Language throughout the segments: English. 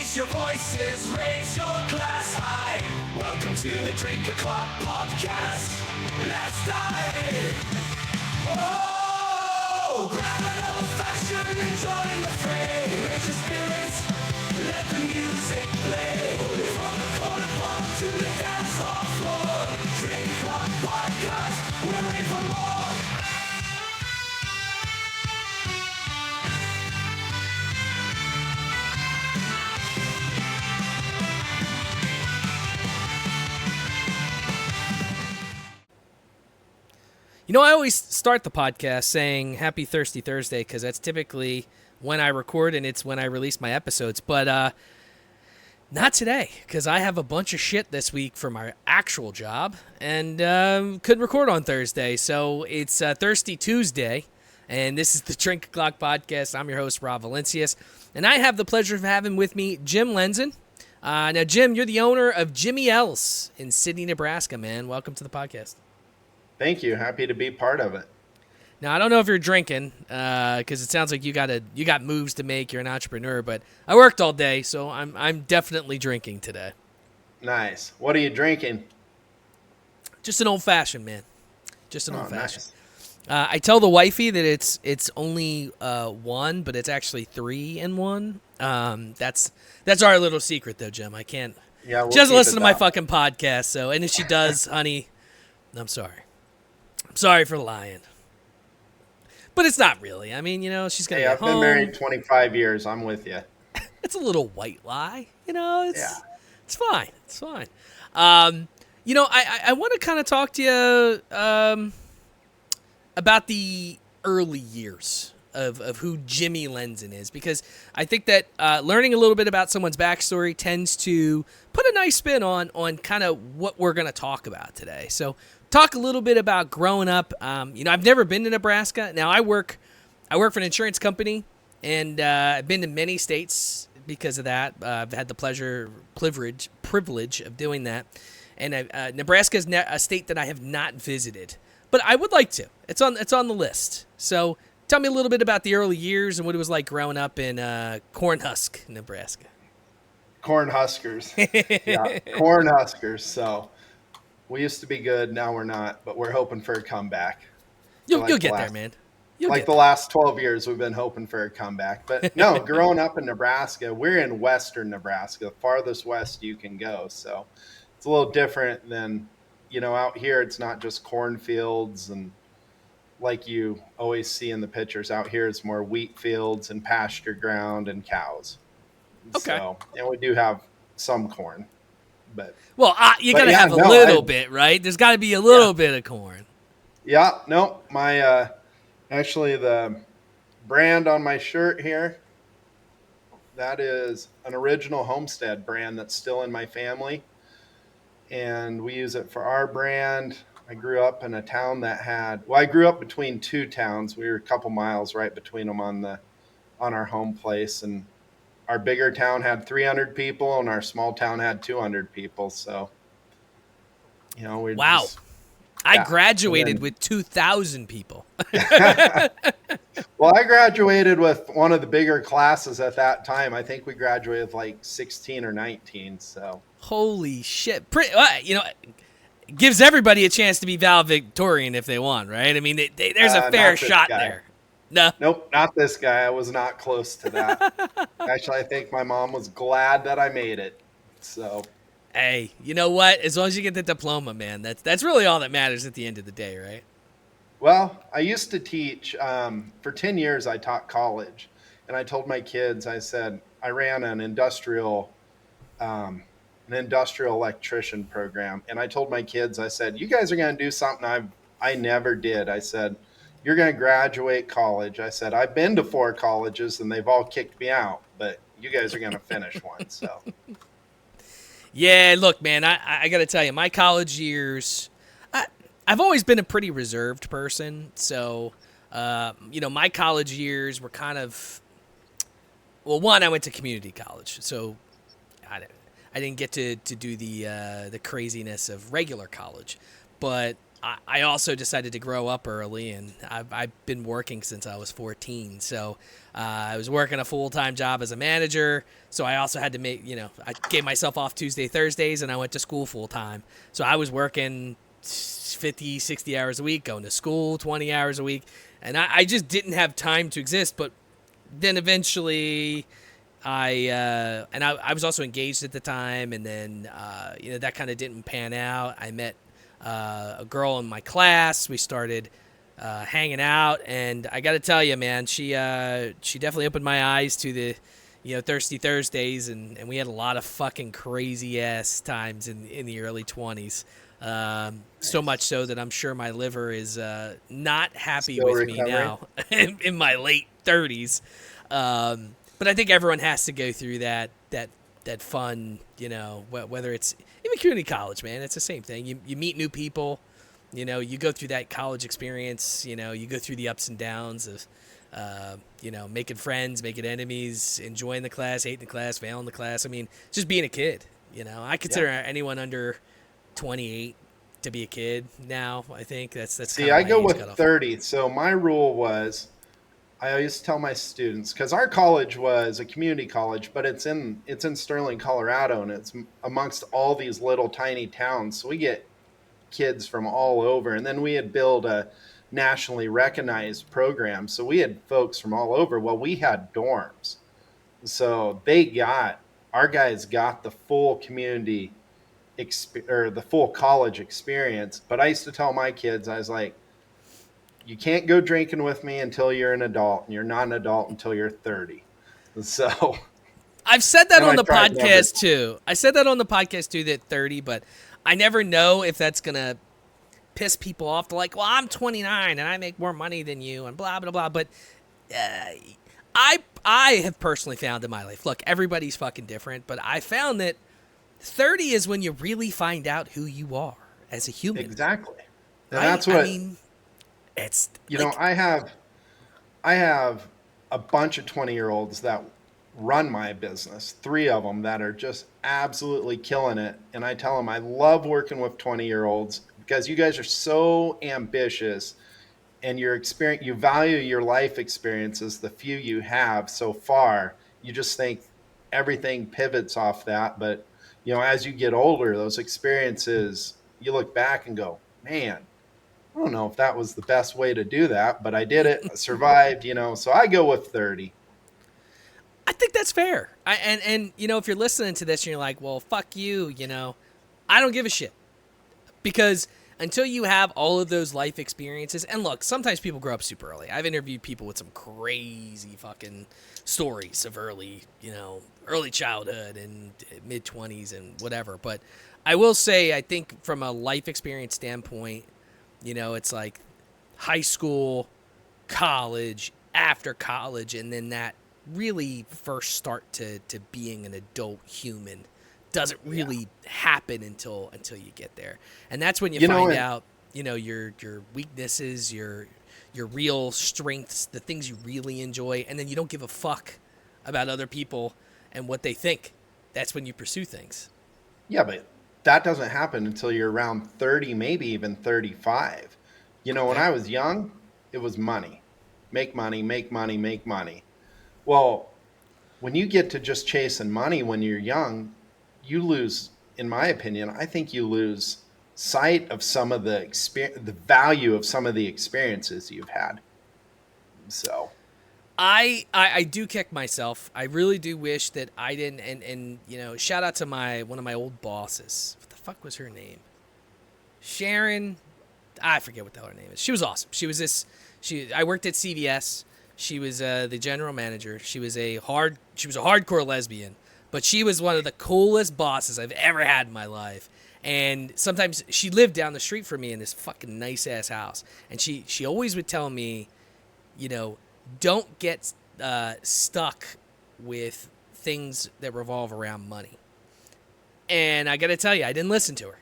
Raise your voices, raise your glass high. Welcome to the Drink O'Clock Podcast. Let's dive. Oh, grab an old fashioned and join the fray. Raise your spirits, let the music play. From the corner pub to the dance hall floor. Drink O'Clock Podcast, we're ready for more. You know, I always start the podcast saying Happy Thirsty Thursday because that's typically when I record and it's when I release my episodes. But not today because I have a bunch of shit this week for my actual job and couldn't record on Thursday. So it's Thirsty Tuesday, and this is the Drink O'Clock Podcast. I'm your host, Rob Valincius, and I have the pleasure of having with me Jim Lenzen. Now, Jim, you're the owner of Jimmy L's in Sidney, Nebraska, man. Welcome to the podcast. Thank you. Happy to be part of it. Now, I don't know if you're drinking because it sounds like you got moves to make. You're an entrepreneur, but I worked all day, so I'm definitely drinking today. Nice. What are you drinking? Just an old fashioned, man. Just an old fashioned. Nice. I tell the wifey that it's only one, but it's actually 3 in 1. That's our little secret, though, Jim. I can't. Yeah, She doesn't listen to my fucking podcast, so and if she does, honey, I'm sorry. I'm sorry for lying. But it's not really. I mean, you know, she's going to I've been married 25 years. I'm with you. It's a little white lie. You know, it's fine. It's fine. You know, I want to kind of talk to you about the early years of who Jimmy Lenzen is, because I think that learning a little bit about someone's backstory tends to put a nice spin on kind of what we're going to talk about today. So talk a little bit about growing up. You know, I've never been to Nebraska. Now I work for an insurance company, and I've been to many states because of that. I've had the privilege of doing that, and Nebraska is a state that I have not visited, but I would like to. It's on the list. So tell me a little bit about the early years and what it was like growing up in Cornhusk, Nebraska. Cornhuskers. Yeah, Cornhuskers. So we used to be good. Now we're not, but we're hoping for a comeback. You'll get there, man. The last 12 years, we've been hoping for a comeback. But no, growing up in Nebraska, we're in western Nebraska, the farthest west you can go. So it's a little different than, you know, out here. It's not just cornfields and like you always see in the pictures. Out here, it's more wheat fields and pasture ground and cows. Okay. So, and we do have some corn. But you got to have a little bit, right? There's got to be a little bit of corn. Yeah, no, my actually the brand on my shirt here, that is an original Homestead brand that's still in my family, and we use it for our brand. I grew up in a town I grew up between 2 towns. We were a couple miles right between them on our home place, and our bigger town had 300 people, and our small town had 200 people. So, you know, wow. I graduated with 2,000 people. Well, I graduated with one of the bigger classes at that time. I think we graduated with like 16 or 19. So, holy shit! You know, it gives everybody a chance to be valedictorian if they want, right? I mean, there's a fair shot there. No. Nope, not this guy. I was not close to that. Actually, I think my mom was glad that I made it. So, hey, you know what? As long as you get the diploma, man, that's really all that matters at the end of the day, right? Well, I used to teach. For 10 years, I taught college. And I told my kids, I said, I ran an industrial electrician program. And I told my kids, I said, you guys are going to do something I never did. I said, you're going to graduate college. I said, I've been to 4 colleges and they've all kicked me out, but you guys are going to finish one. So, yeah, look, man, I got to tell you, my college years, I've always been a pretty reserved person. So, you know, my college years were kind of, well, one, I went to community college. So I didn't get to do the craziness of regular college. But I also decided to grow up early, and I've been working since I was 14. So I was working a full-time job as a manager. So I also had to I gave myself off Tuesday, Thursdays, and I went to school full-time. So I was working 50, 60 hours a week, going to school 20 hours a week. And I just didn't have time to exist. But then eventually I was also engaged at the time. And then, that kind of didn't pan out. I met a girl in my class. We started hanging out, and I got to tell you, man, she definitely opened my eyes to the Thirsty Thursdays, and we had a lot of fucking crazy ass times in the early 20s. So much so that I'm sure my liver is not happy Still with recovering. me now in my late 30s. But I think everyone has to go through that fun, whether it's even community college, man, it's the same thing. You meet new people, you go through that college experience, you go through the ups and downs of, making friends, making enemies, enjoying the class, hating the class, failing the class. I mean, just being a kid, I consider anyone under 28 to be a kid now. I think that's See, I go with 30. So my rule was, I always tell my students, because our college was a community college, but it's in Sterling, Colorado, and it's amongst all these little tiny towns. So we get kids from all over, and then we had built a nationally recognized program. So we had folks from all over. Well, we had dorms, so our guys got the full community or the full college experience. But I used to tell my kids, I was like, you can't go drinking with me until you're an adult, and you're not an adult until you're 30. So I've said that on the podcast too. I said that on the podcast too, that 30, but I never know if that's going to piss people off. They're like, well, I'm 29 and I make more money than you and blah, blah, blah. But I have personally found in my life, look, everybody's fucking different, but I found that 30 is when you really find out who you are as a human. Exactly. And right? that's what, I mean, it's I have a bunch of 20-year-olds that run my business, 3 of them that are just absolutely killing it. And I tell them I love working with 20-year-olds because you guys are so ambitious, and you value your life experiences, the few you have so far. You just think everything pivots off that. But, as you get older, those experiences, you look back and go, man, I don't know if that was the best way to do that, but I did it. I survived, so I go with 30. I think that's fair. And if you're listening to this and you're like, well, fuck you, I don't give a shit. Because until you have all of those life experiences, and look, sometimes people grow up super early. I've interviewed people with some crazy fucking stories of early childhood and mid-20s and whatever. But I will say, I think from a life experience standpoint, it's like high school, college, after college, and then that really first start to being an adult human doesn't really happen until you get there. And that's when you find out, your weaknesses, your real strengths, the things you really enjoy, and then you don't give a fuck about other people and what they think. That's when you pursue things. Yeah, but that doesn't happen until you're around 30, maybe even 35. When I was young, it was money. Make money, make money, make money. Well, when you get to just chasing money when you're young, you lose, in my opinion, I think you lose sight of some of the value of some of the experiences you've had. So I do kick myself. I really do wish that I didn't. And shout out to one of my old bosses. What the fuck was her name? Sharon. I forget what the hell her name is. She was awesome. She was I worked at CVS. She was the general manager. She was a hardcore lesbian, but she was one of the coolest bosses I've ever had in my life. And sometimes she lived down the street from me in this fucking nice ass house. And she always would tell me, don't get stuck with things that revolve around money. And I got to tell you, I didn't listen to her.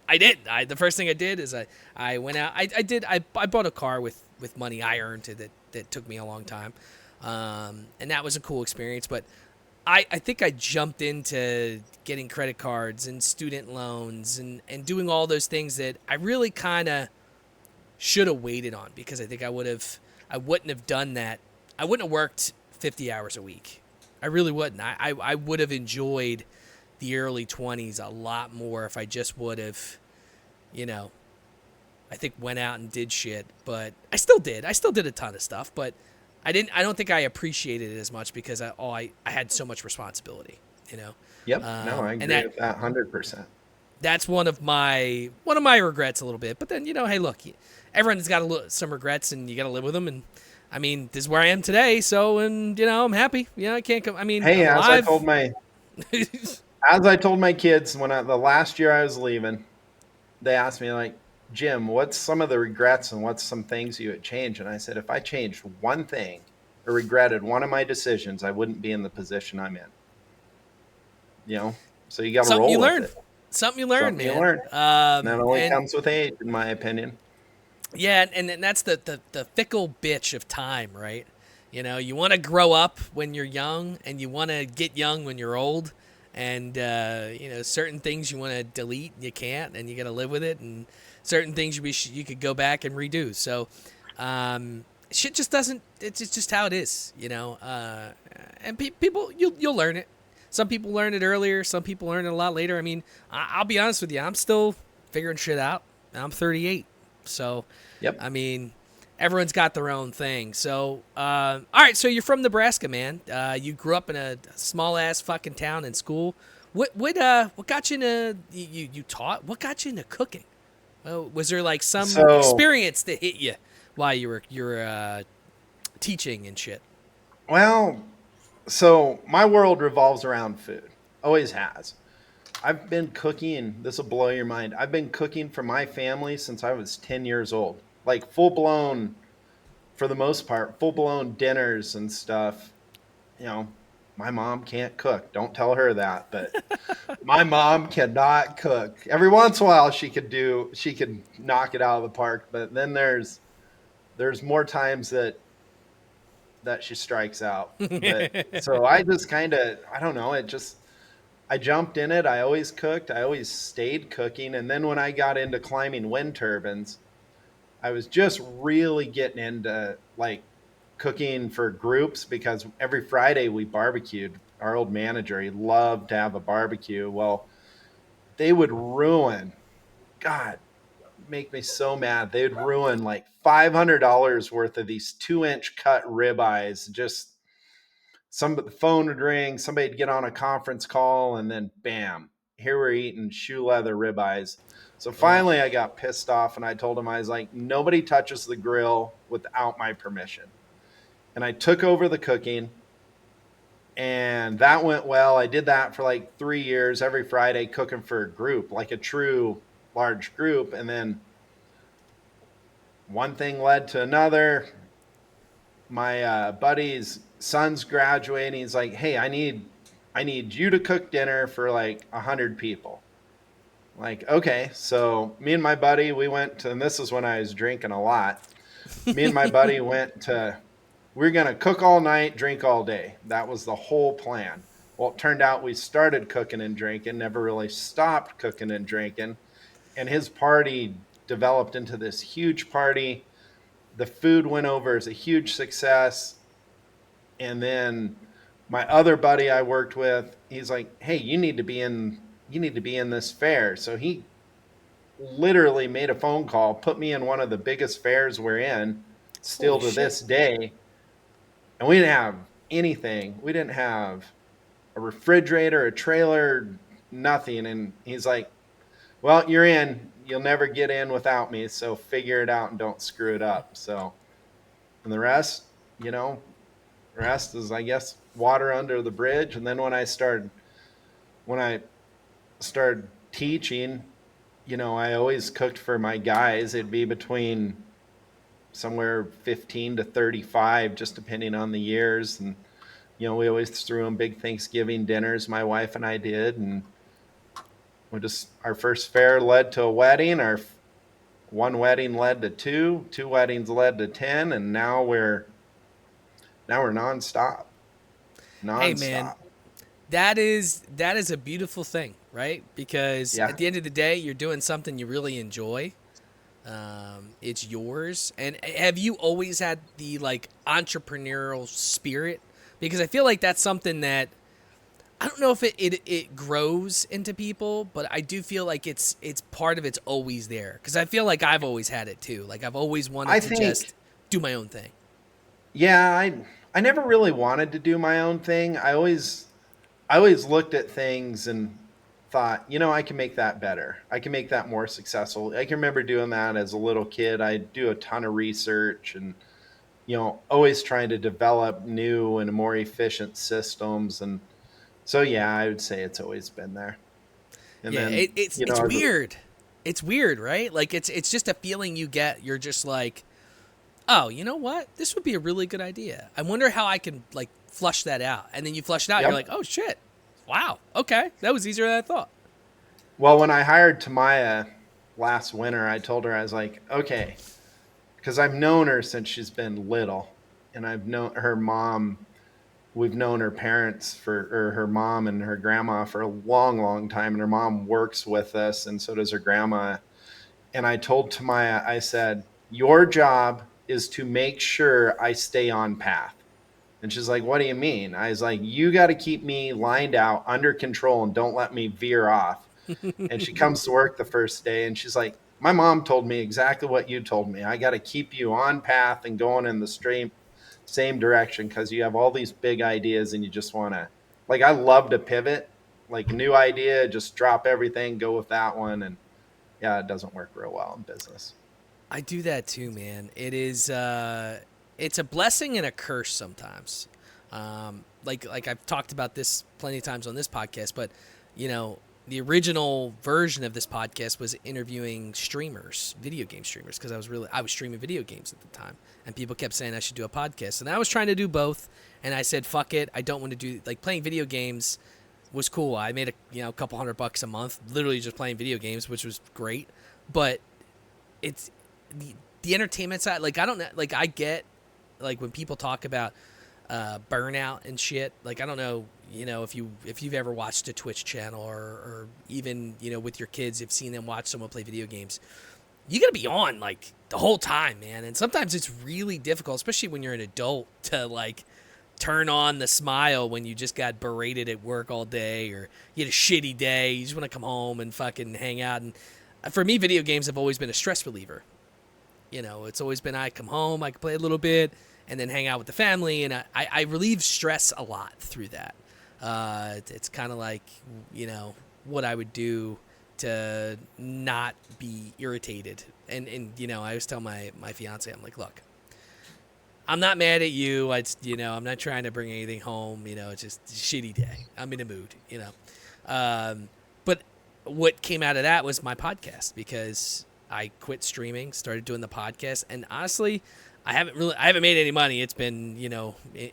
I did. The first thing I did is I went out. I bought a car with money I earned that took me a long time. And that was a cool experience. But I think I jumped into getting credit cards and student loans and doing all those things that I really kind of should have waited on, because I think I wouldn't have done that. I wouldn't have worked 50 hours a week. I really wouldn't. I would have enjoyed the early 20s a lot more if I just would have, you know, I think went out and did shit. But I still did. I still did a ton of stuff, but I don't think I appreciated it as much because I had so much responsibility, you know. Yep. No, I agree with that 100%. That's one of my regrets a little bit. But then, you know, hey, look, everyone's got some regrets, and you got to live with them. And I mean, this is where I am today. So, and you know, I'm happy. Yeah, I can't come. I mean, hey, as I told my kids when the last year I was leaving, they asked me like, Jim, what's some of the regrets and what's some things you would change? And I said, if I changed one thing or regretted one of my decisions, I wouldn't be in the position I'm in. You know, so you got to roll with it. Something you learn, man. You learn. That only comes with age, in my opinion. Yeah, and that's the fickle bitch of time, right? You know, you want to grow up when you're young, and you want to get young when you're old. And, you know, certain things you want to delete, you can't, and you got to live with it. And certain things you could go back and redo. So, shit just doesn't, it's just how it is, you know. And people, you'll learn it. Some people learn it earlier. Some people learn it a lot later. I mean, I'll be honest with you. I'm still figuring shit out. I'm 38. So, yep. I mean, everyone's got their own thing. So, all right. So you're from Nebraska, man. You grew up in a small ass fucking town in school. What got you into you taught? What got you into cooking? Was there like some experience that hit you while you were teaching and shit? Well, so my world revolves around food. Always has. I've been cooking. This will blow your mind. I've been cooking for my family since I was 10 years old. Like full blown, for the most part, full blown dinners and stuff. You know, my mom can't cook. Don't tell her that. But my mom cannot cook. Every once in a while she could knock it out of the park. But then there's more times that she strikes out. But so I just kind of, I don't know. I jumped in it. I always cooked. I always stayed cooking. And then when I got into climbing wind turbines, I was just really getting into like cooking for groups, because every Friday we barbecued. Our old manager, he loved to have a barbecue. Well, they would ruin, God, make me so mad. They would ruin like $500 worth of these 2-inch cut ribeyes. Just the phone would ring, somebody'd get on a conference call, and then bam, here we're eating shoe leather ribeyes. So finally I got pissed off, and I told him, I was like, nobody touches the grill without my permission. And I took over the cooking, and that went well. I did that for like 3 years, every Friday cooking for a group, like a true large group. And then one thing led to another. My buddy's son's graduating. He's like, hey, I need you to cook dinner for like 100 people. Like, okay. So me and my buddy, we went to, and this is when I was drinking a lot. Me and my buddy we're going to cook all night, drink all day. That was the whole plan. Well, it turned out we started cooking and drinking, never really stopped cooking and drinking. And his party developed into this huge party. The food went over as a huge success. And then my other buddy I worked with, he's like, hey, you need to be in this fair. So he literally made a phone call, put me in one of the biggest fairs we're in, still to this day. And we didn't have anything. We didn't have a refrigerator, a trailer, nothing. And he's like, well, you're in. You'll never get in without me. So figure it out and don't screw it up. So, and the rest, you know, is, I guess, water under the bridge. And then when I started teaching, you know, I always cooked for my guys. It'd be between somewhere 15 to 35, just depending on the years. And, you know, we always threw them big Thanksgiving dinners, my wife and I did. And our first fair led to a wedding. Our one wedding led to two weddings led to 10. And now we're nonstop. Hey man, that is a beautiful thing, right? Because Yeah. at the end of the day, you're doing something you really enjoy. It's yours. And have you always had the like entrepreneurial spirit? Because I feel like that's something that I don't know if it grows into people, but I do feel like it's part of it's always there. Because I feel like I've always had it too. Like I've always wanted I to think, just do my own thing. yeah, I never really wanted to do my own thing. I always looked at things and thought, I can make that better. I can make that more successful. I can remember doing that as a little kid. I do a ton of research and, always trying to develop new and more efficient systems. And so, yeah, I would say it's always been there. And Yeah, then, it's weird. It's weird, right? Like it's just a feeling you get. You're just like, oh, you know what? This would be a really good idea. I wonder how I can like flush that out. And then you flush it out. Yep. You're like, oh shit, wow, okay, that was easier than I thought. Well, when I hired Tamaya last winter, I told her, I was like, okay, because I've known her since she's been little, and I've known her mom. We've known her parents or her mom and her grandma for a long, long time, and her mom works with us, and so does her grandma. And I told Tamaya, I said, your job is to make sure I stay on path. And she's like, what do you mean? I was like, you got to keep me lined out under control and don't let me veer off. And she comes to work the first day and she's like, my mom told me exactly what you told me. I got to keep you on path and going in the straight same direction because you have all these big ideas and you just want to, like, I love to pivot, like a new idea, just drop everything, go with that one. And yeah, it doesn't work real well in business. I do that too, man. It is it's a blessing and a curse sometimes. Like I've talked about this plenty of times on this podcast, but the original version of this podcast was interviewing streamers, video game streamers, because I was streaming video games at the time, and people kept saying I should do a podcast, and I was trying to do both, and I said fuck it, I don't want to do like playing video games was cool. I made a couple $100 a month, literally just playing video games, which was great, but it's the entertainment side. Like I don't know, like I get like when people talk about burnout and shit. Like I don't know, if you've ever watched a Twitch channel or even with your kids, you've seen them watch someone play video games. You gotta be on like the whole time, man. And sometimes it's really difficult, especially when you're an adult, to like turn on the smile when you just got berated at work all day or you had a shitty day. You just want to come home and fucking hang out. And for me, video games have always been a stress reliever. It's always been I come home, I can play a little bit, and then hang out with the family, and I relieve stress a lot through that. It's kind of like, what I would do to not be irritated. And I always tell my fiance, I'm like, look, I'm not mad at you. I'm not trying to bring anything home. It's just a shitty day. I'm in a mood, But what came out of that was my podcast, because I quit streaming, started doing the podcast, and honestly, I haven't made any money. It's been,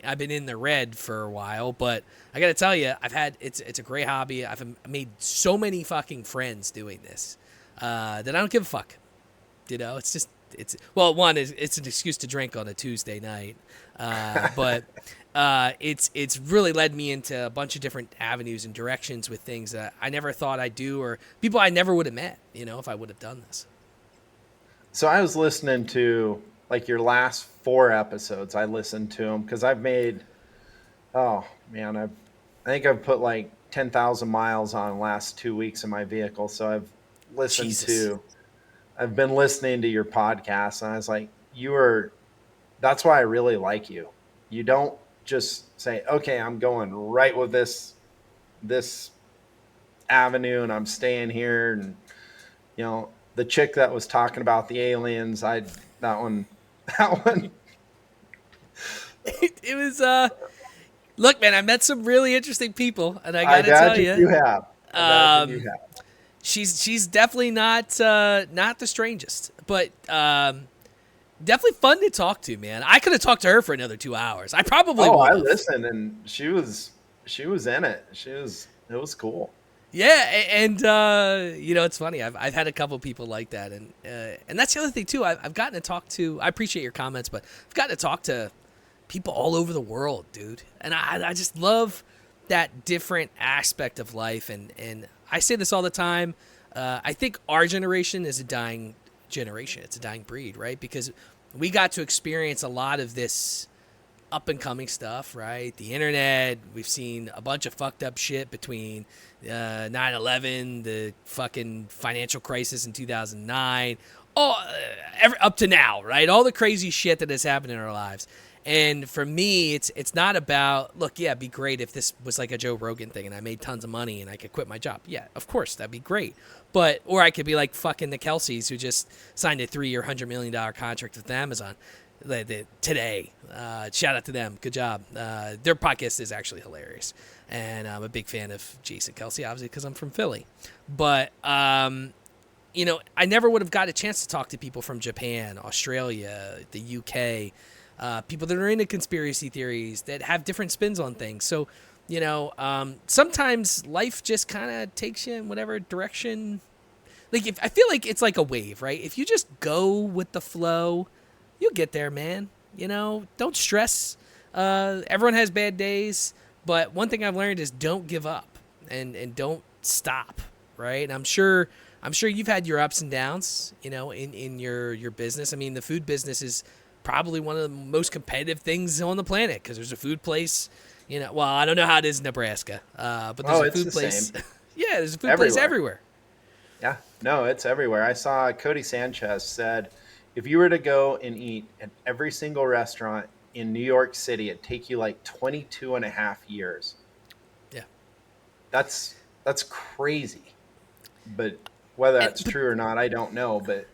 I've been in the red for a while, but I got to tell you, it's a great hobby. I've made so many fucking friends doing this, that I don't give a fuck. One is it's an excuse to drink on a Tuesday night. But it's really led me into a bunch of different avenues and directions with things that I never thought I'd do, or people I never would have met, if I would have done this. So I was listening to like your last 4 episodes. I listened to them because I've made, I think I've put like 10,000 miles on the last 2 weeks in my vehicle. So I've listened I've been listening to your podcast, and I was like, that's why I really like you. You don't just say, okay, I'm going right with this avenue and I'm staying here. And, the chick that was talking about the aliens, that one. It was, look, man, I met some really interesting people, and I gotta tell you. You have. She's definitely not the strangest, but definitely fun to talk to, man. I could have talked to her for another 2 hours. I probably would. I listened, and she was in it. It was cool. Yeah, and it's funny. I've had a couple people like that, and that's the other thing too. I've gotten to talk to. I appreciate your comments, but I've gotten to talk to people all over the world, dude. And I just love that different aspect of life, and I say this all the time. I think our generation is a dying generation. It's a dying breed, right? Because we got to experience a lot of this up and coming stuff, right? The internet, we've seen a bunch of fucked up shit between 9/11, the fucking financial crisis in 2009, up to now, right? All the crazy shit that has happened in our lives. And for me, it's not about, look, yeah, it'd be great if this was like a Joe Rogan thing and I made tons of money and I could quit my job. Yeah, of course, that'd be great. But, or I could be like fucking the Kelseys who just signed a 3-year, $100 million contract with Amazon today. Shout out to them. Good job. Their podcast is actually hilarious. And I'm a big fan of Jason Kelsey, obviously, because I'm from Philly. But, you know, I never would have got a chance to talk to people from Japan, Australia, the UK, people that are into conspiracy theories that have different spins on things. So, you know, sometimes life just kind of takes you in whatever direction. Like, I feel like it's like a wave, right? If you just go with the flow, you'll get there, man. You know, don't stress. Everyone has bad days, but one thing I've learned is don't give up and don't stop, right? And I'm sure you've had your ups and downs, you know, in your business. I mean, the food business is probably one of the most competitive things on the planet because there's a food place, you know. Well, I don't know how it is in Nebraska, but there's a food place. Yeah, there's a food place everywhere. Yeah, no, it's everywhere. I saw Cody Sanchez said, if you were to go and eat at every single restaurant in New York City, it'd take you like 22 and a half years. Yeah. That's crazy. But whether that's true or not, I don't know. But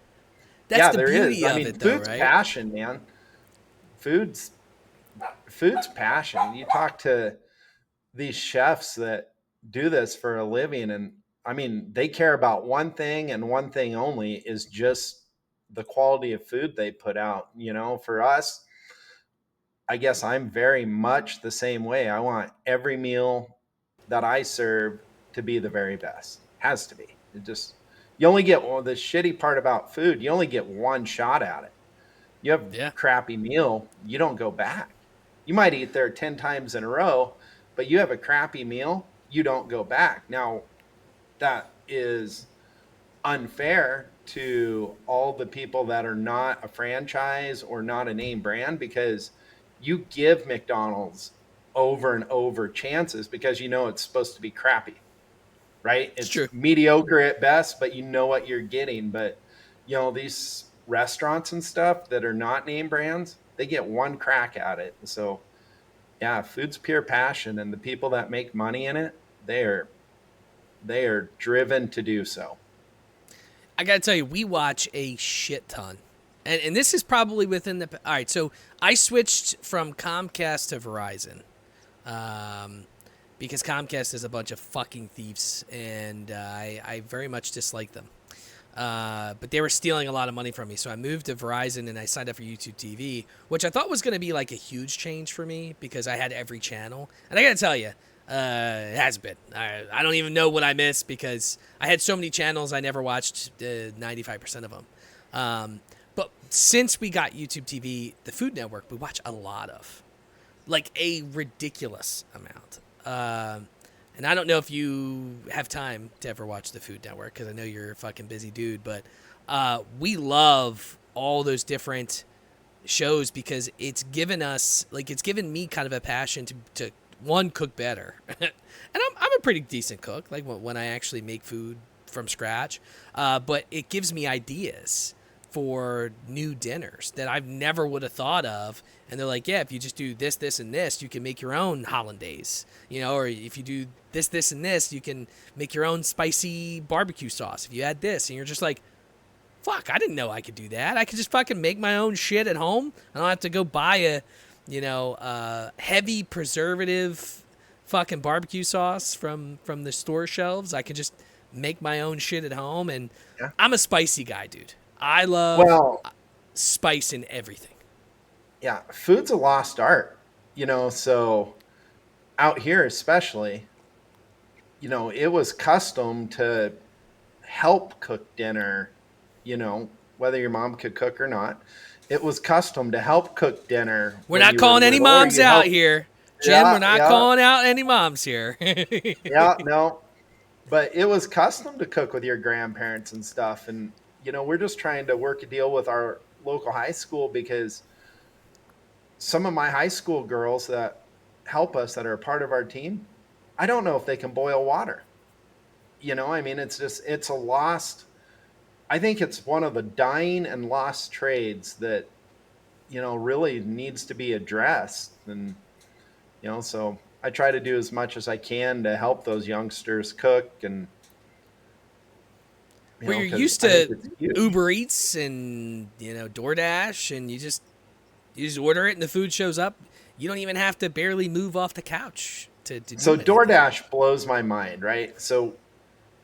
that's the beauty of it, though, food's right? passion, man. Food's passion. You talk to these chefs that do this for a living, and I mean, they care about one thing and one thing only, is just the quality of food they put out. You know, for us, I guess I'm very much the same way. I want every meal that I serve to be the very best. Has to be. It just, you only get, well, the shitty part about food, you only get one shot at it. You have a crappy meal, you don't go back. You might eat there 10 times in a row, but you have a crappy meal, you don't go back. Now, that is unfair to all the people that are not a franchise or not a name brand, because you give McDonald's over and over chances because you know it's supposed to be crappy, right? It's true. Mediocre at best, but you know what you're getting. But, you know, these restaurants and stuff that are not name brands, they get one crack at it. So, yeah, food's pure passion, and the people that make money in it, they are driven to do so. I got to tell you, we watch a shit ton. And this is probably within the... All right, so I switched from Comcast to Verizon because Comcast is a bunch of fucking thieves, and I very much dislike them. But they were stealing a lot of money from me, so I moved to Verizon, and I signed up for YouTube TV, which I thought was going to be like a huge change for me because I had every channel. And I got to tell you, it has been. I don't even know what I missed because I had so many channels I never watched 95% of them. But since we got YouTube TV, the Food Network, we watch a lot of. Like a ridiculous amount. And I don't know if you have time to ever watch the Food Network because I know you're a fucking busy dude, but we love all those different shows because it's given us, like, it's given me kind of a passion to one, cook better. And I'm a pretty decent cook, like when I actually make food from scratch. But it gives me ideas for new dinners that I've never would have thought of. And they're like, yeah, if you just do this, this, and this, you can make your own hollandaise, you know, or if you do this, this, and this, you can make your own spicy barbecue sauce. If you add this, and you're just like, fuck, I didn't know I could do that. I could just fucking make my own shit at home. I don't have to go buy a, you know, heavy preservative fucking barbecue sauce from the store shelves. I can just make my own shit at home. And I'm a spicy guy, dude. I love spice in everything. Yeah, food's a lost art, you know, so out here especially, you know, it was custom to help cook dinner, you know, whether your mom could cook or not. It was custom to help cook dinner. We're not calling any moms out here. Jim, we're not yeah, calling out any moms here. yeah, no. But it was custom to cook with your grandparents and stuff. And, we're just trying to work a deal with our local high school because some of my high school girls that help us that are a part of our team, I don't know if they can boil water. I mean, it's a lost, I think it's one of the dying and lost trades that, really needs to be addressed. And, so I try to do as much as I can to help those youngsters cook and, Where you're because used I think to it's huge. Uber Eats and DoorDash, and you just order it and the food shows up. You don't even have to barely move off the couch to do So anything. DoorDash blows my mind, right? So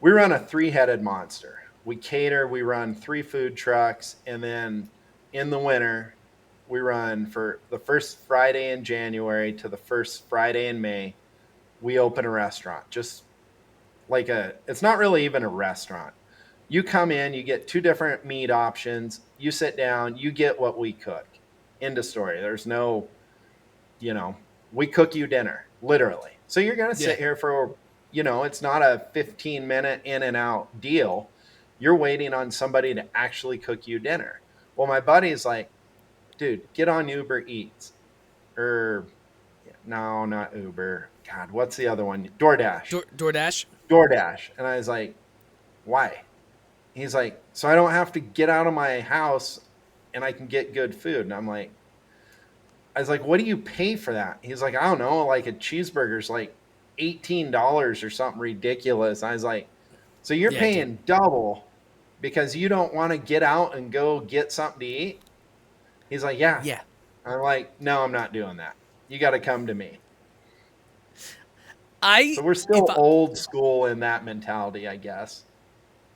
we run a three-headed monster. We cater, we run 3 food trucks, and then in the winter, we run for the first Friday in January to the first Friday in May. We open a restaurant, just like it's not really even a restaurant. You come in, you get 2 different meat options, you sit down, you get what we cook. End of story. There's no, we cook you dinner, literally. So you're going to sit here for, it's not a 15-minute in and out deal. You're waiting on somebody to actually cook you dinner. Well, my buddy's like, dude, get on Uber Eats. No, not Uber. God, what's the other one? DoorDash. DoorDash? DoorDash. And I was like, why? He's like, so I don't have to get out of my house and I can get good food. And I was like, what do you pay for that? He's like, I don't know, like a cheeseburger's like $18 or something ridiculous. I was like, so you're paying double because you don't want to get out and go get something to eat? He's like, yeah. Yeah. I'm like, no, I'm not doing that. You got to come to me. So we're still old school in that mentality, I guess.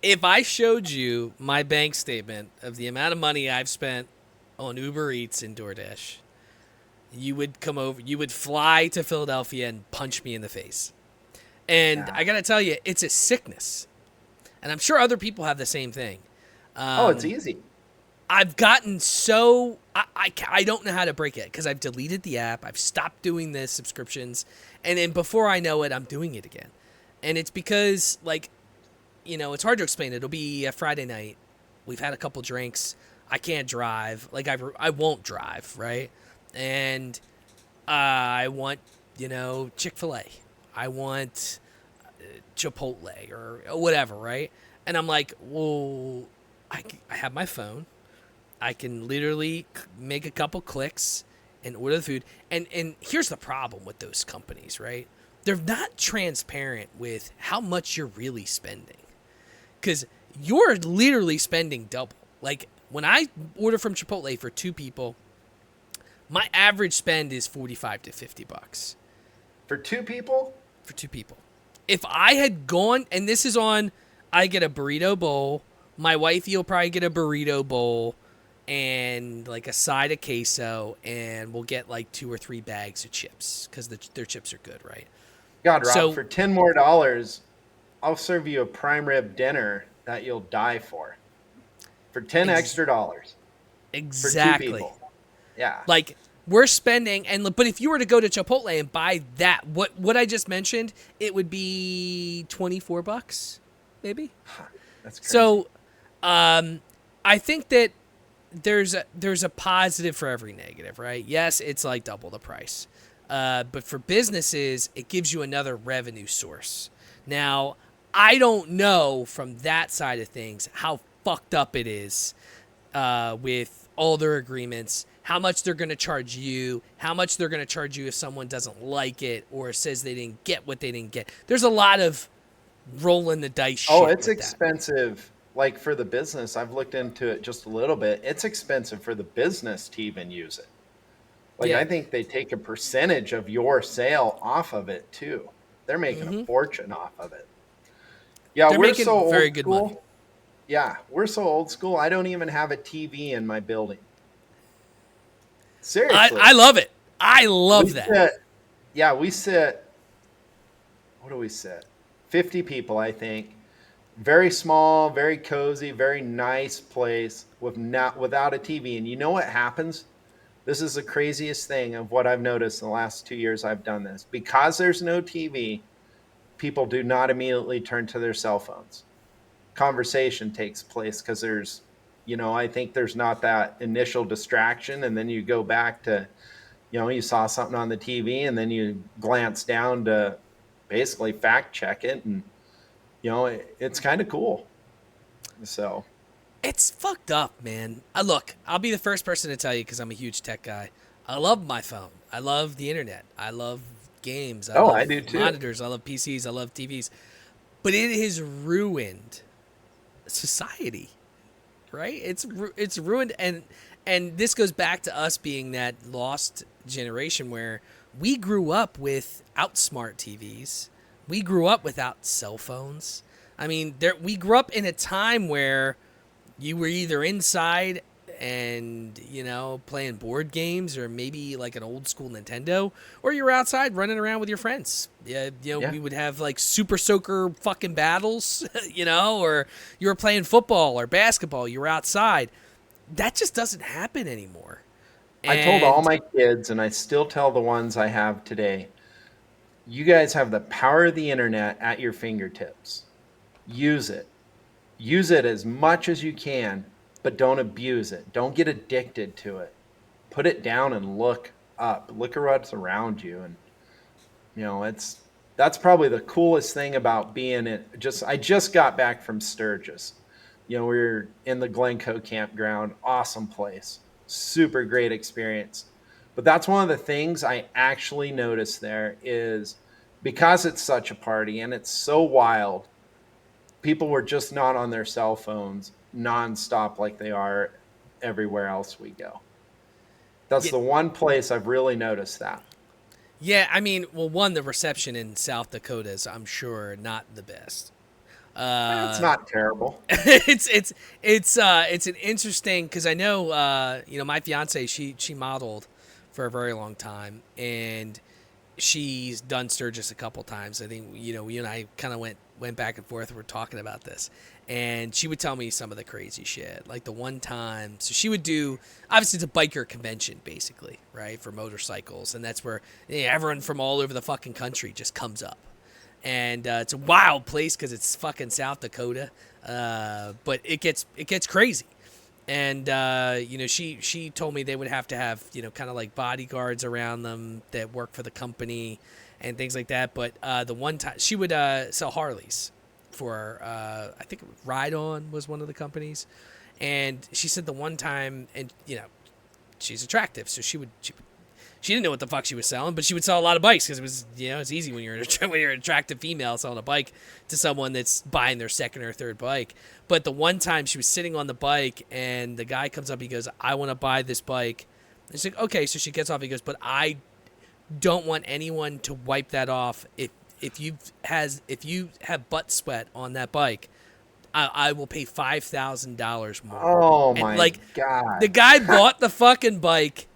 If I showed you my bank statement of the amount of money I've spent on Uber Eats and DoorDash, you would come over, you would fly to Philadelphia and punch me in the face. And I got to tell you, it's a sickness. And I'm sure other people have the same thing. It's easy. I've gotten so, I don't know how to break it because I've deleted the app. I've stopped doing the subscriptions. And then before I know it, I'm doing it again. And it's because, it's hard to explain. It'll be a Friday night. We've had a couple drinks. I can't drive. I won't drive, right? And I want, Chick-fil-A. I want Chipotle or whatever, right? And I'm like, well, I have my phone. I can literally make a couple clicks and order the food. And here's the problem with those companies, right? They're not transparent with how much you're really spending. Because you're literally spending double. Like, when I order from Chipotle for 2 people, my average spend is $45 to $50. For 2 people? For 2 people. If I had gone, and this is on, I get a burrito bowl. My wifey will probably get a burrito bowl and like a side of queso, and we'll get like 2 or 3 bags of chips because their chips are good, right? God, Rob, for $10 more, I'll serve you a prime rib dinner that you'll die for 10 extra dollars. Exactly. For 2 people. Yeah. Like, we're spending, but if you were to go to Chipotle and buy that, what I just mentioned, it would be $24, maybe. That's crazy. So, I think that there's a positive for every negative, right? Yes, it's like double the price. But for businesses, it gives you another revenue source. Now, I don't know from that side of things how fucked up it is with all their agreements, how much they're going to charge you, how much they're going to charge you if someone doesn't like it or says they didn't get what they didn't get. There's a lot of rolling the dice shit. Oh, it's expensive. Like for the business, I've looked into it just a little bit. It's expensive for the business to even use it. Like, I think they take a percentage of your sale off of it too. They're making a fortune off of it. Yeah, they're we're so very old good school. money. Yeah, we're so old school. I don't even have a TV in my building. Seriously. I love it. I love that. We sit. What do we sit? 50 people, I think. Very small, very cozy, very nice place without a TV. And you know what happens? This is the craziest thing of what I've noticed in the last 2 years I've done this. Because there's no TV, people do not immediately turn to their cell phones. Conversation takes place because there's, I think there's not that initial distraction. And then you go back to, you saw something on the TV and then you glance down to basically fact check it. And, it's kind of cool. So It's fucked up, man. Look, I'll be the first person to tell you because I'm a huge tech guy. I love my phone. I love the internet. I love games. I love I do too. monitors. I love PCs. I love TVs. But it has ruined society, right? It's ruined, and this goes back to us being that lost generation where we grew up without smart TVs. We grew up without cell phones. I mean, we grew up in a time where you were either inside and, playing board games or maybe like an old school Nintendo, or you were outside running around with your friends. Yeah, we would have like super soaker fucking battles, or you were playing football or basketball. You were outside. That just doesn't happen anymore. I told all my kids, and I still tell the ones I have today, you guys have the power of the internet at your fingertips. Use it. Use it as much as you can, but don't abuse it. Don't get addicted to it. Put it down and look up. Look at what's around you. And, that's probably the coolest thing about being I just got back from Sturgis. We were in the Glencoe campground. Awesome place. Super great experience. But that's one of the things I actually noticed there is because it's such a party and it's so wild, people were just not on their cell phones nonstop like they are everywhere else we go. That's the one place I've really noticed that. Yeah, I mean, well, the reception in South Dakota is, I'm sure, not the best. It's not terrible. it's an interesting, because I know my fiance, she modeled for a very long time, and she's done Sturgis a couple times. I think you and I kind of went back and forth. We're talking about this, and she would tell me some of the crazy shit. Like the one time, so she would do, obviously it's a biker convention basically, right, for motorcycles, and that's where everyone from all over the fucking country just comes up. And it's a wild place because it's fucking South Dakota, but it gets crazy. And she told me they would have to have kind of like bodyguards around them that work for the company and things like that. But the one time she would sell Harleys for I think Ride On was one of the companies, and she said the one time, and she's attractive, so she didn't know what the fuck she was selling, but she would sell a lot of bikes because it was, it's easy when you're an attractive female selling a bike to someone that's buying their second or third bike. But the one time she was sitting on the bike and the guy comes up, he goes, "I want to buy this bike." And she's like, "Okay." So she gets off. He goes, "But I don't want anyone to wipe that off. If you have butt sweat on that bike, I will pay $5,000 more." Oh my God! The guy bought the fucking bike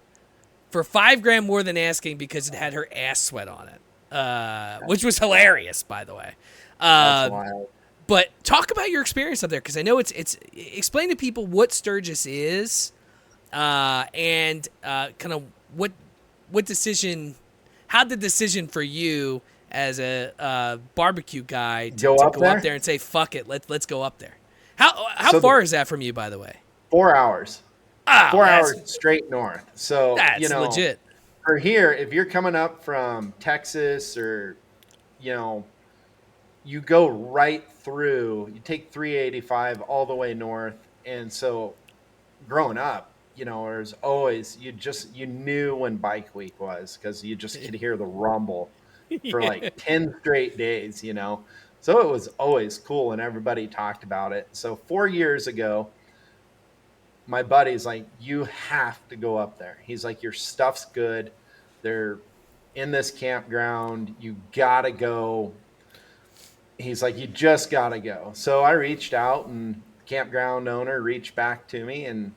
for $5,000 more than asking because it had her ass sweat on it, which was hilarious, by the way. That's wild. But talk about your experience up there, because I know it's explain to people what Sturgis is, and kind of what decision, how the decision for you as a barbecue guy to go up there and say fuck it, let's go up there. How far is that from you, by the way? 4 hours. 4 hours straight north. So that's legit. For here, if you're coming up from Texas or you go right through, you take 385 all the way north. And so growing up, there's always, you knew when bike week was because you just could hear the rumble for like 10 straight days, So it was always cool and everybody talked about it. So 4 years ago, my buddy's like, "You have to go up there." He's like, "Your stuff's good. They're in this campground. You gotta go." He's like, "You just gotta go." So I reached out, and the campground owner reached back to me, and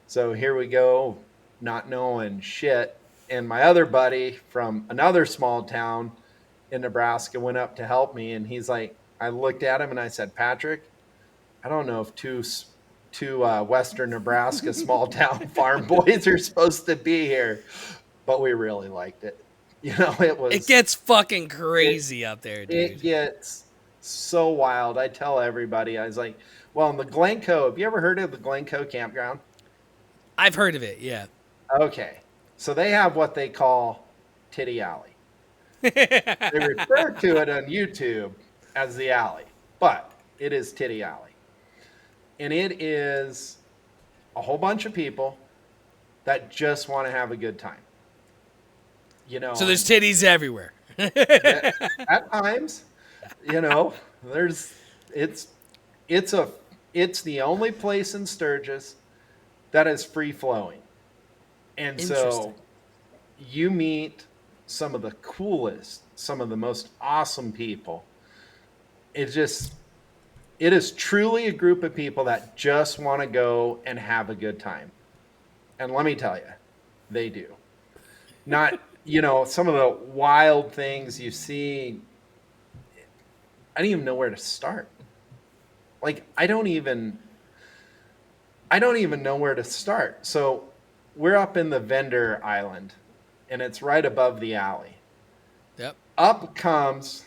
so here we go, not knowing shit. And my other buddy from another small town in Nebraska went up to help me, and he's like, I looked at him and I said, "Patrick, I don't know if two Western Nebraska small town farm boys are supposed to be here, but we really liked it. It gets fucking it, crazy up there, it dude. gets so wild. I tell everybody, I was like, well, in the Glencoe, have you ever heard of the Glencoe campground? I've heard of it, yeah. Okay. So they have what they call Titty Alley. They refer to it on YouTube as the alley, but it is Titty Alley. And it is a whole bunch of people that just want to have a good time. So there's titties everywhere. At times, there's it's it's a it's the only place in Sturgis that is free flowing. And so you meet some of the coolest, some of the most awesome people. It is truly a group of people that just want to go and have a good time. And let me tell you, they do. Not, some of the wild things you see. I don't even know where to start. Like, I don't even know where to start. So we're up in the vendor island, and it's right above the alley. Yep. Up comes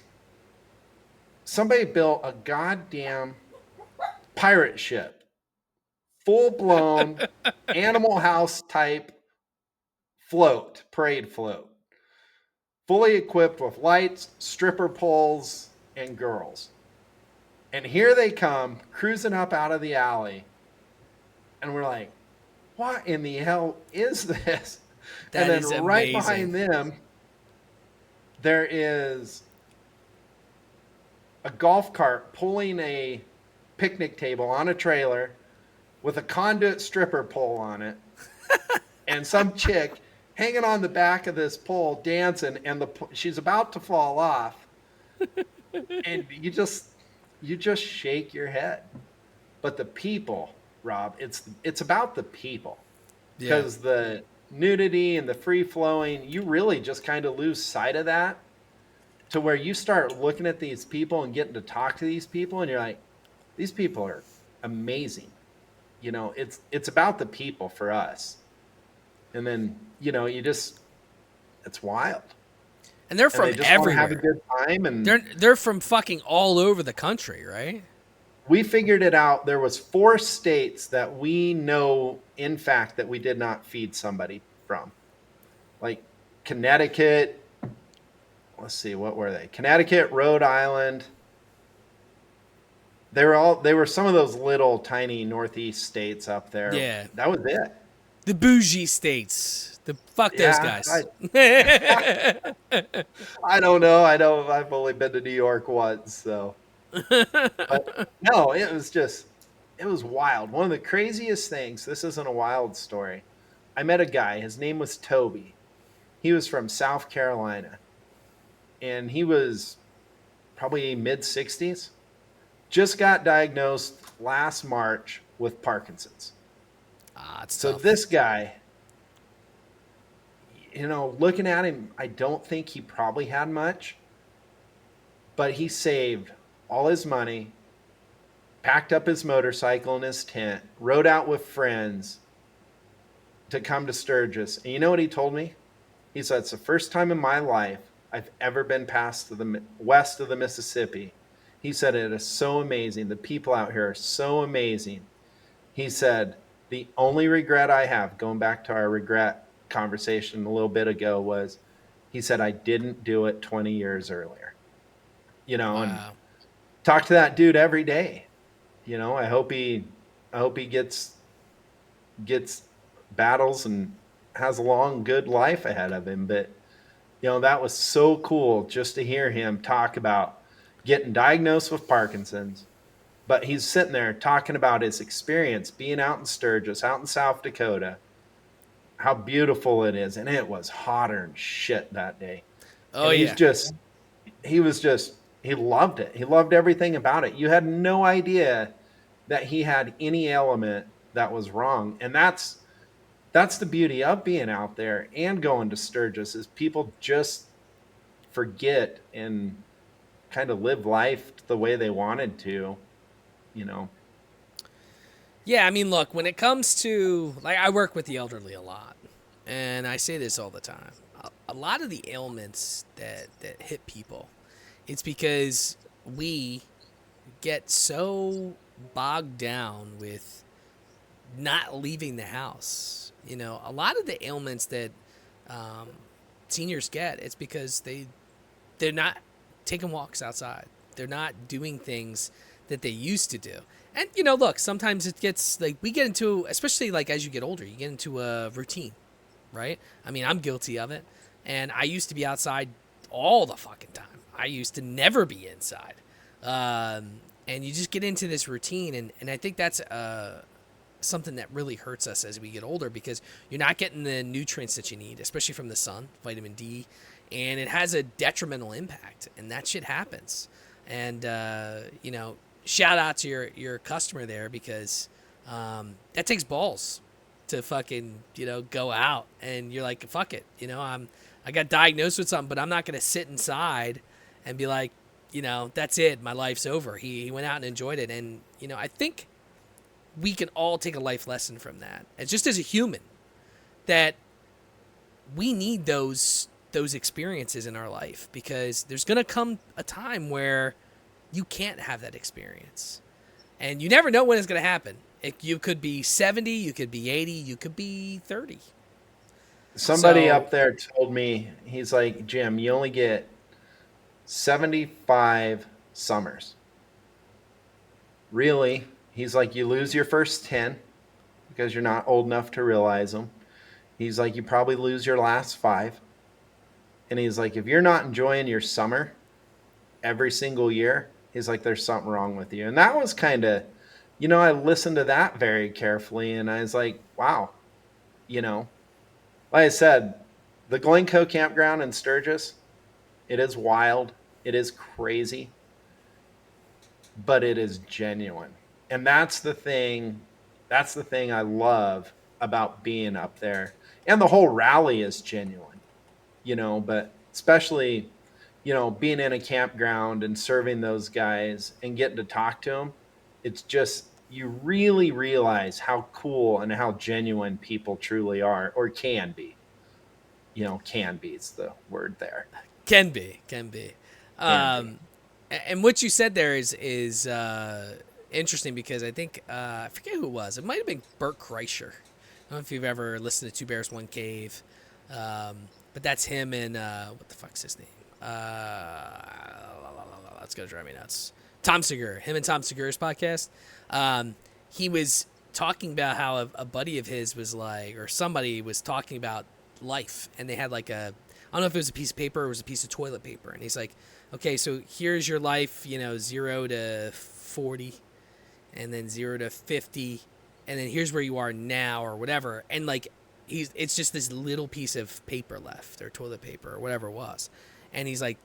somebody built a goddamn pirate ship, full blown Animal House type parade float, fully equipped with lights, stripper poles, and girls. And here they come cruising up out of the alley, and we're like, what in the hell is this? That and is then right amazing. behind them, there is a golf cart pulling a picnic table on a trailer with a conduit stripper pole on it, and some chick hanging on the back of this pole dancing, and she's about to fall off, and you just shake your head. But the people, Rob, it's about the people, because the nudity and the free flowing, you really just kind of lose sight of that, to where you start looking at these people and getting to talk to these people, and you're like, these people are amazing. It's about the people for us. And then, it's wild. And they're from they just everywhere. Want to have a good time, and they're from fucking all over the country, right? We figured it out. There was 4 states that we know, in fact, that we did not feed somebody from. Like Connecticut. Let's see, what were they? Connecticut, Rhode Island. They were some of those little tiny Northeast states up there. Yeah. That was it. The bougie states. Fuck those guys. I don't know. I've only been to New York once, so. But no, it was wild. One of the craziest things, this isn't a wild story. I met a guy, his name was Toby. He was from South Carolina, and he was probably mid-60s. Just got diagnosed last March with Parkinson's. So tough. this guy, looking at him, I don't think he probably had much, but he saved all his money, packed up his motorcycle and his tent, rode out with friends to come to Sturgis. And you know what he told me? He said, it's the first time in my life I've ever been past to the west of the Mississippi. He said, it is so amazing. The people out here are so amazing. He said, the only regret I have, going back to our regret conversation a little bit ago, was he said, I didn't do it 20 years earlier. Wow. And talk to that dude every day. I hope he gets battles and has a long, good life ahead of him. But, that was so cool just to hear him talk about getting diagnosed with Parkinson's. But he's sitting there talking about his experience being out in Sturgis, out in South Dakota, how beautiful it is. And it was hotter than shit that day. Oh, and yeah. He loved it. He loved everything about it. You had no idea that he had any element that was wrong. And that's the beauty of being out there and going to Sturgis, is people just forget and kind of live life the way they wanted to. Yeah, I mean, look, when it comes to, like, I work with the elderly a lot, and I say this all the time. A lot of the ailments that hit people, it's because we get so bogged down with not leaving the house. You know, a lot of the ailments that um, seniors get, it's because they're not taking walks outside. They're not doing things that they used to do. And you know, look, sometimes it gets like we get into, especially like as you get older, you get into a routine, right? I mean, I'm guilty of it, and I used to be outside all the fucking time. I used to never be inside, and you just get into this routine, and I think that's something that really hurts us as we get older because you're not getting the nutrients that you need, especially from the sun, vitamin D, and it has a detrimental impact, and that shit happens. And you know, shout out to your customer there because that takes balls to fucking, you know, go out and you're like, fuck it, you know, I got diagnosed with something, but I'm not gonna sit inside and be like, you know, that's it, my life's over. He went out and enjoyed it, and you know, I think we can all take a life lesson from that. And just as a human, that we need those experiences in our life because there's going to come a time where you can't have that experience. And you never know when it's going to happen. You could be 70, you could be 80, you could be 30. Somebody up there told me, he's like, Jim, you only get 75 summers. Really? He's like, you lose your first 10 because you're not old enough to realize them. He's like, you probably lose your last 5. And he's like, if you're not enjoying your summer every single year, he's like, there's something wrong with you. And that was kind of, you know, I listened to that very carefully and I was like, wow, you know, like I said, the Glencoe campground in Sturgis, it is wild. It is crazy, but it is genuine. And that's the thing I love about being up there. And the whole rally is genuine, you know, but especially, you know, being in a campground and serving those guys and getting to talk to them, it's just, you really realize how cool and how genuine people truly are, or can be. You know, can be is the word there. Can be. And what you said there is interesting because I think I forget who it was. It might have been Bert Kreischer. I don't know if you've ever listened to Two Bears One Cave, but that's him and what the fuck's his name? That's gonna drive me nuts. Tom Segura. Him and Tom Segura's podcast. He was talking about how a buddy of his was like, or somebody was talking about life, and they had like I don't know if it was a piece of paper or it was a piece of toilet paper, and he's like, okay, so here's your life, you know, 0 to 40, and then 0 to 50, and then here's where you are now or whatever, and like it's just this little piece of paper left or toilet paper or whatever it was, and he's like,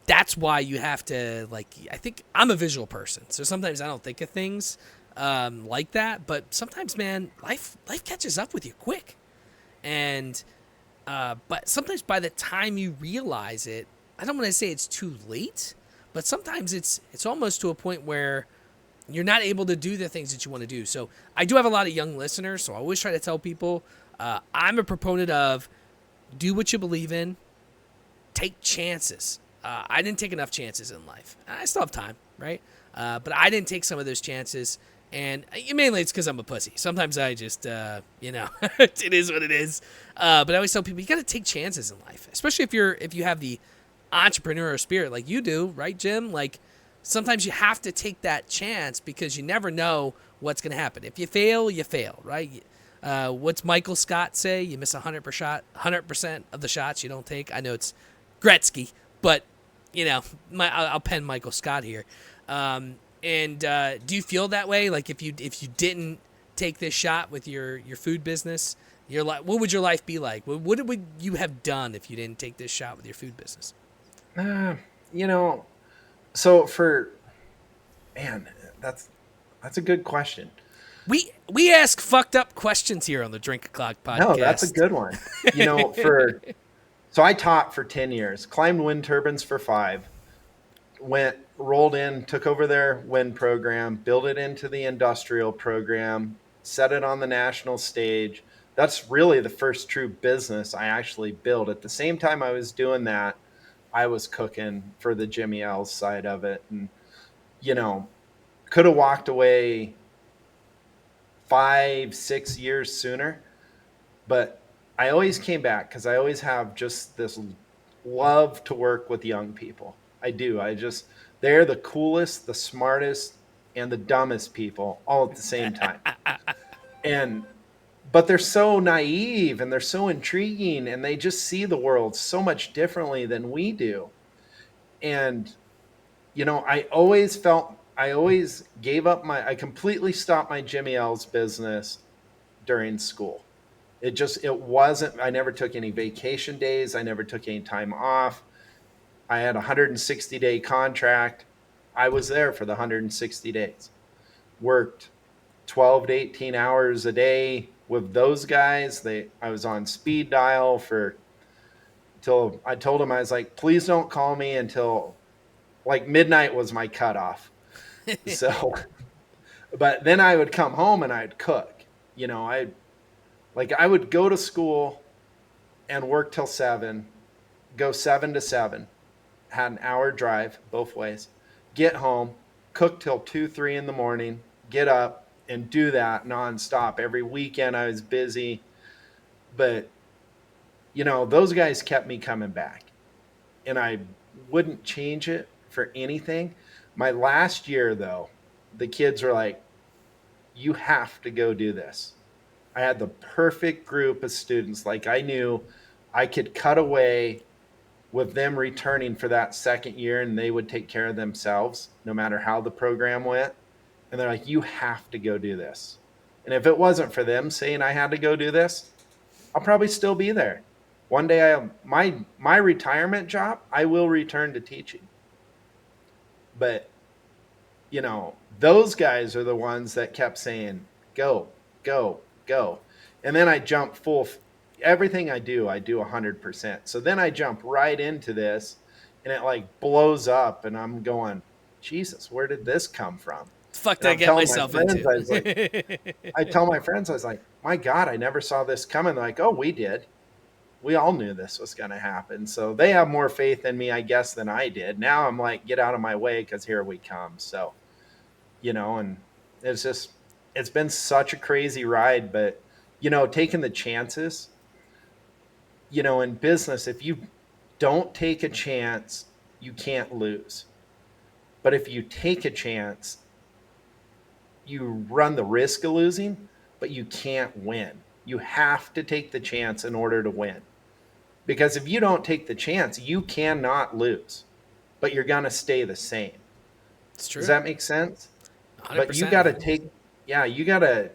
that's why you have to, like, I think I'm a visual person, so sometimes I don't think of things like that, but sometimes, man, life catches up with you quick, and but sometimes by the time you realize it, I don't want to say it's too late, but sometimes it's almost to a point where you're not able to do the things that you want to do. So I do have a lot of young listeners, so I always try to tell people I'm a proponent of do what you believe in, take chances. I didn't take enough chances in life. I still have time, right? But I didn't take some of those chances, and mainly it's because I'm a pussy. Sometimes I just, you know, it is what it is. But I always tell people you got to take chances in life, especially if you have the entrepreneurial spirit like you do, right, Jim? Like sometimes you have to take that chance because you never know what's going to happen. If you fail, you fail, right? What's Michael Scott say? You miss 100% of the shots you don't take. I know it's Gretzky, but you know, I'll pen Michael Scott here. And do you feel that way? Like if you didn't take this shot with your food business, what would your life be like? What would you have done if you didn't take this shot with your food business? You know, so that's a good question. We ask fucked up questions here on the Drink O'Clock podcast. No, that's a good one. You know, so I taught for 10 years, climbed wind turbines for 5, went rolled in, took over their wind program, built it into the industrial program, set it on the national stage. That's really the first true business I actually built. At the same time I was doing that, I was cooking for the Jimmy L's side of it. And, you know, could have walked away 5, 6 years sooner, but I always came back because I always have just this love to work with young people. I do. They're the coolest, the smartest, and the dumbest people all at the same time. And, but they're so naive and they're so intriguing and they just see the world so much differently than we do. And, I always gave up I completely stopped my Jimmy L's business during school. It wasn't, I never took any vacation days. I never took any time off. I had a 160-day contract. I was there for the 160 days. Worked 12 to 18 hours a day with those guys. I was on speed dial until I told them, I was like, please don't call me until like midnight was my cutoff. So, but then I would come home and I'd cook. I would go to school and work till 7, go 7 to 7, had an hour drive both ways, get home, cook till 2, 3 in the morning, get up and do that nonstop. Every weekend I was busy, but those guys kept me coming back and I wouldn't change it for anything. My last year though, the kids were like, you have to go do this. I had the perfect group of students. Like I knew I could cut away with them returning for that second year and they would take care of themselves no matter how the program went. And they're like, you have to go do this. And if it wasn't for them saying I had to go do this, I'll probably still be there. One day my retirement job, I will return to teaching. But those guys are the ones that kept saying, go, go, go. And then I jump everything I do 100%. So then I jump right into this and it like blows up and I'm going, Jesus, where did this come from? Fuck did I get myself into? I tell my friends, I was like, my God, I never saw this coming. They're like, oh, we did. We all knew this was going to happen. So they have more faith in me, I guess, than I did. Now I'm like, get out of my way because here we come. So, and it's been such a crazy ride, but, taking the chances, in business, if you don't take a chance, you can't lose. But if you take a chance, you run the risk of losing, but you can't win. You have to take the chance in order to win. Because if you don't take the chance, you cannot lose, but you're going to stay the same. It's true. Does that make sense? 100%. But you got to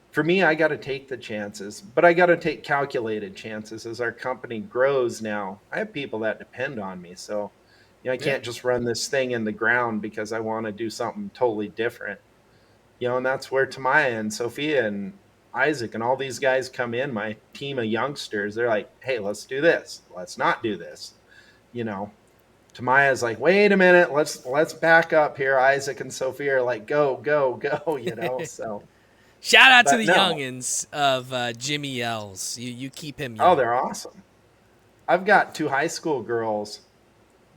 for me, I got to take the chances, but I got to take calculated chances as our company grows now. I have people that depend on me. So, I can't just run this thing in the ground because I want to do something totally different. And that's where Tamaya and Sophia and Isaac and all these guys come in, my team of youngsters. They're like, hey, let's do this. Let's not do this. Tamaya's like, wait a minute, let's back up here. Isaac and Sophia are like, go, go, go, so. Shout out to the youngins of Jimmy L's. You keep him young. Oh, they're awesome. I've got 2 high school girls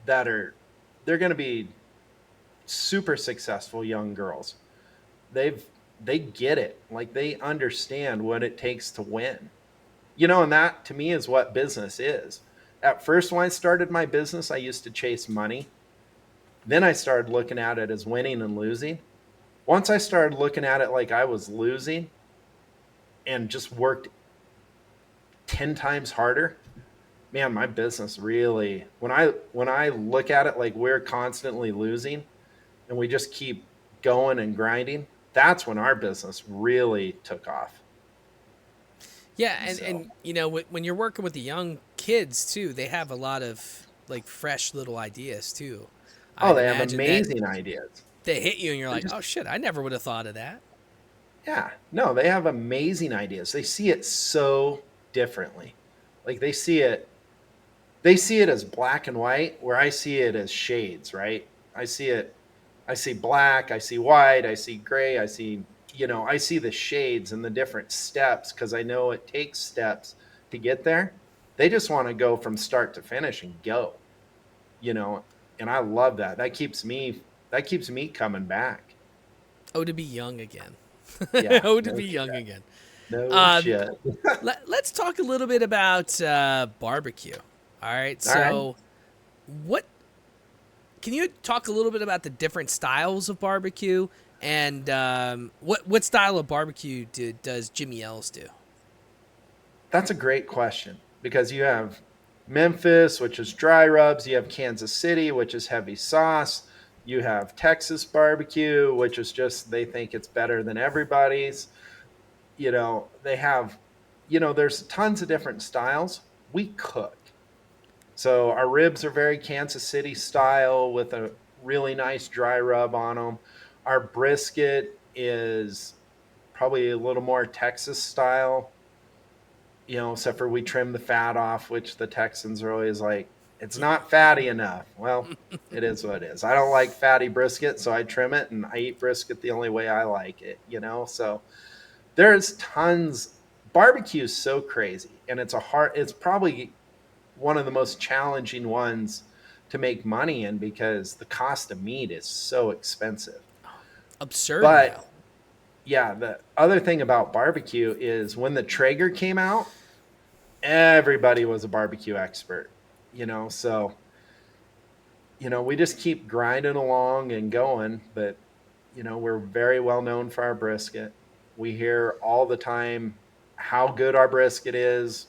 they're going to be super successful young girls. They get it. Like they understand what it takes to win. And that to me is what business is. At first, when I started my business, I used to chase money. Then I started looking at it as winning and losing. Once I started looking at it like I was losing and just worked 10 times harder, man, my business really, when I look at it like we're constantly losing and we just keep going and grinding, that's when our business really took off. Yeah, and when you're working with the young kids too, they have a lot of like fresh little ideas too. They have amazing ideas. They hit you and you're like, oh shit, I never would have thought of that. Yeah, no, they have amazing ideas. They see it so differently. Like they see it as black and white, where I see it as shades, right? I see it. I see black, I see white, I see gray, I see, I see the shades and the different steps because I know it takes steps to get there. They just want to go from start to finish and go, you know, and I love that. That keeps me coming back. Oh, to be young again. Yeah, Oh, to no be shit. young again. No Um, shit. let's talk a little bit about barbecue. All right. All right. So, what can you talk a little bit about the different styles of barbecue and what style of barbecue does Jimmy L's do? That's a great question because you have Memphis, which is dry rubs. You have Kansas City, which is heavy sauce. You have Texas barbecue, which is just they think it's better than everybody's. They have, there's tons of different styles. We cook. So our ribs are very Kansas City style with a really nice dry rub on them. Our brisket is probably a little more Texas style, except for we trim the fat off, which the Texans are always like, it's not fatty enough. Well, it is what it is. I don't like fatty brisket, so I trim it and I eat brisket the only way I like it. So there's tons. Barbecue is so crazy, and it's probably one of the most challenging ones to make money in because the cost of meat is so expensive. Absurd now. But yeah, the other thing about barbecue is when the Traeger came out, everybody was a barbecue expert, so we just keep grinding along and going, but we're very well known for our brisket. We hear all the time how good our brisket is.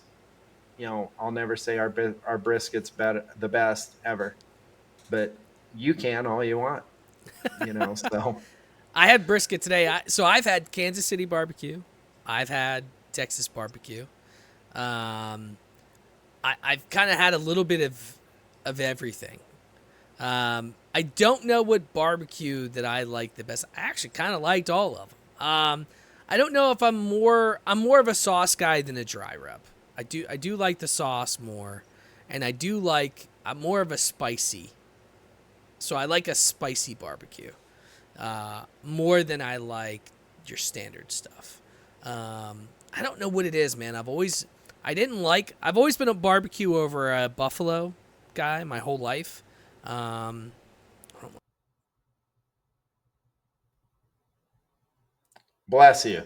I'll never say our brisket's the best ever, but you can all you want, so I had brisket today. So I've had Kansas City barbecue. I've had Texas barbecue. I've kind of had a little bit of everything. I don't know what barbecue that I like the best. I actually kind of liked all of them. I don't know if I'm more of a sauce guy than a dry rub. I do like the sauce more, and I'm more of a spicy. So I like a spicy barbecue more than I like your standard stuff. I don't know what it is, man. I've always been a barbecue over a buffalo guy my whole life. bless you.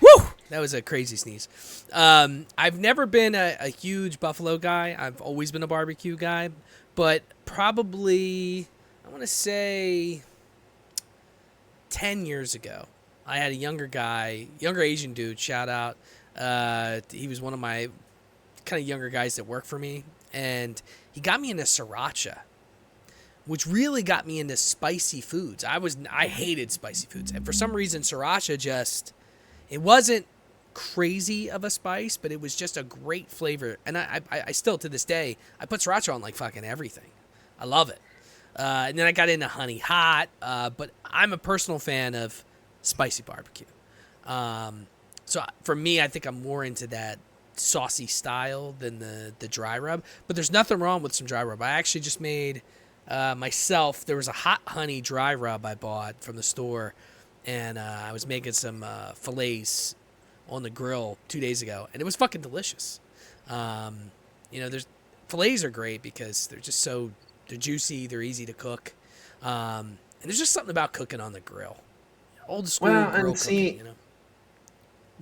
Woo! That was a crazy sneeze. I've never been a huge buffalo guy. I've always been a barbecue guy, but probably I want to say 10 years ago, I had a younger Asian dude, shout out. He was one of my kind of younger guys that worked for me, and he got me into sriracha, which really got me into spicy foods. I hated spicy foods, and for some reason sriracha it wasn't crazy of a spice, but it was just a great flavor. And I still to this day I put sriracha on like fucking everything. I love it. And then I got into honey hot, but I'm a personal fan of spicy barbecue. So for me, I think I'm more into that saucy style than the dry rub. But there's nothing wrong with some dry rub. I actually just made myself. There was a hot honey dry rub I bought from the store, and I was making some fillets on the grill 2 days ago, and it was fucking delicious. There's fillets are great because they're juicy, they're easy to cook, and there's just something about cooking on the grill, old school grill cooking.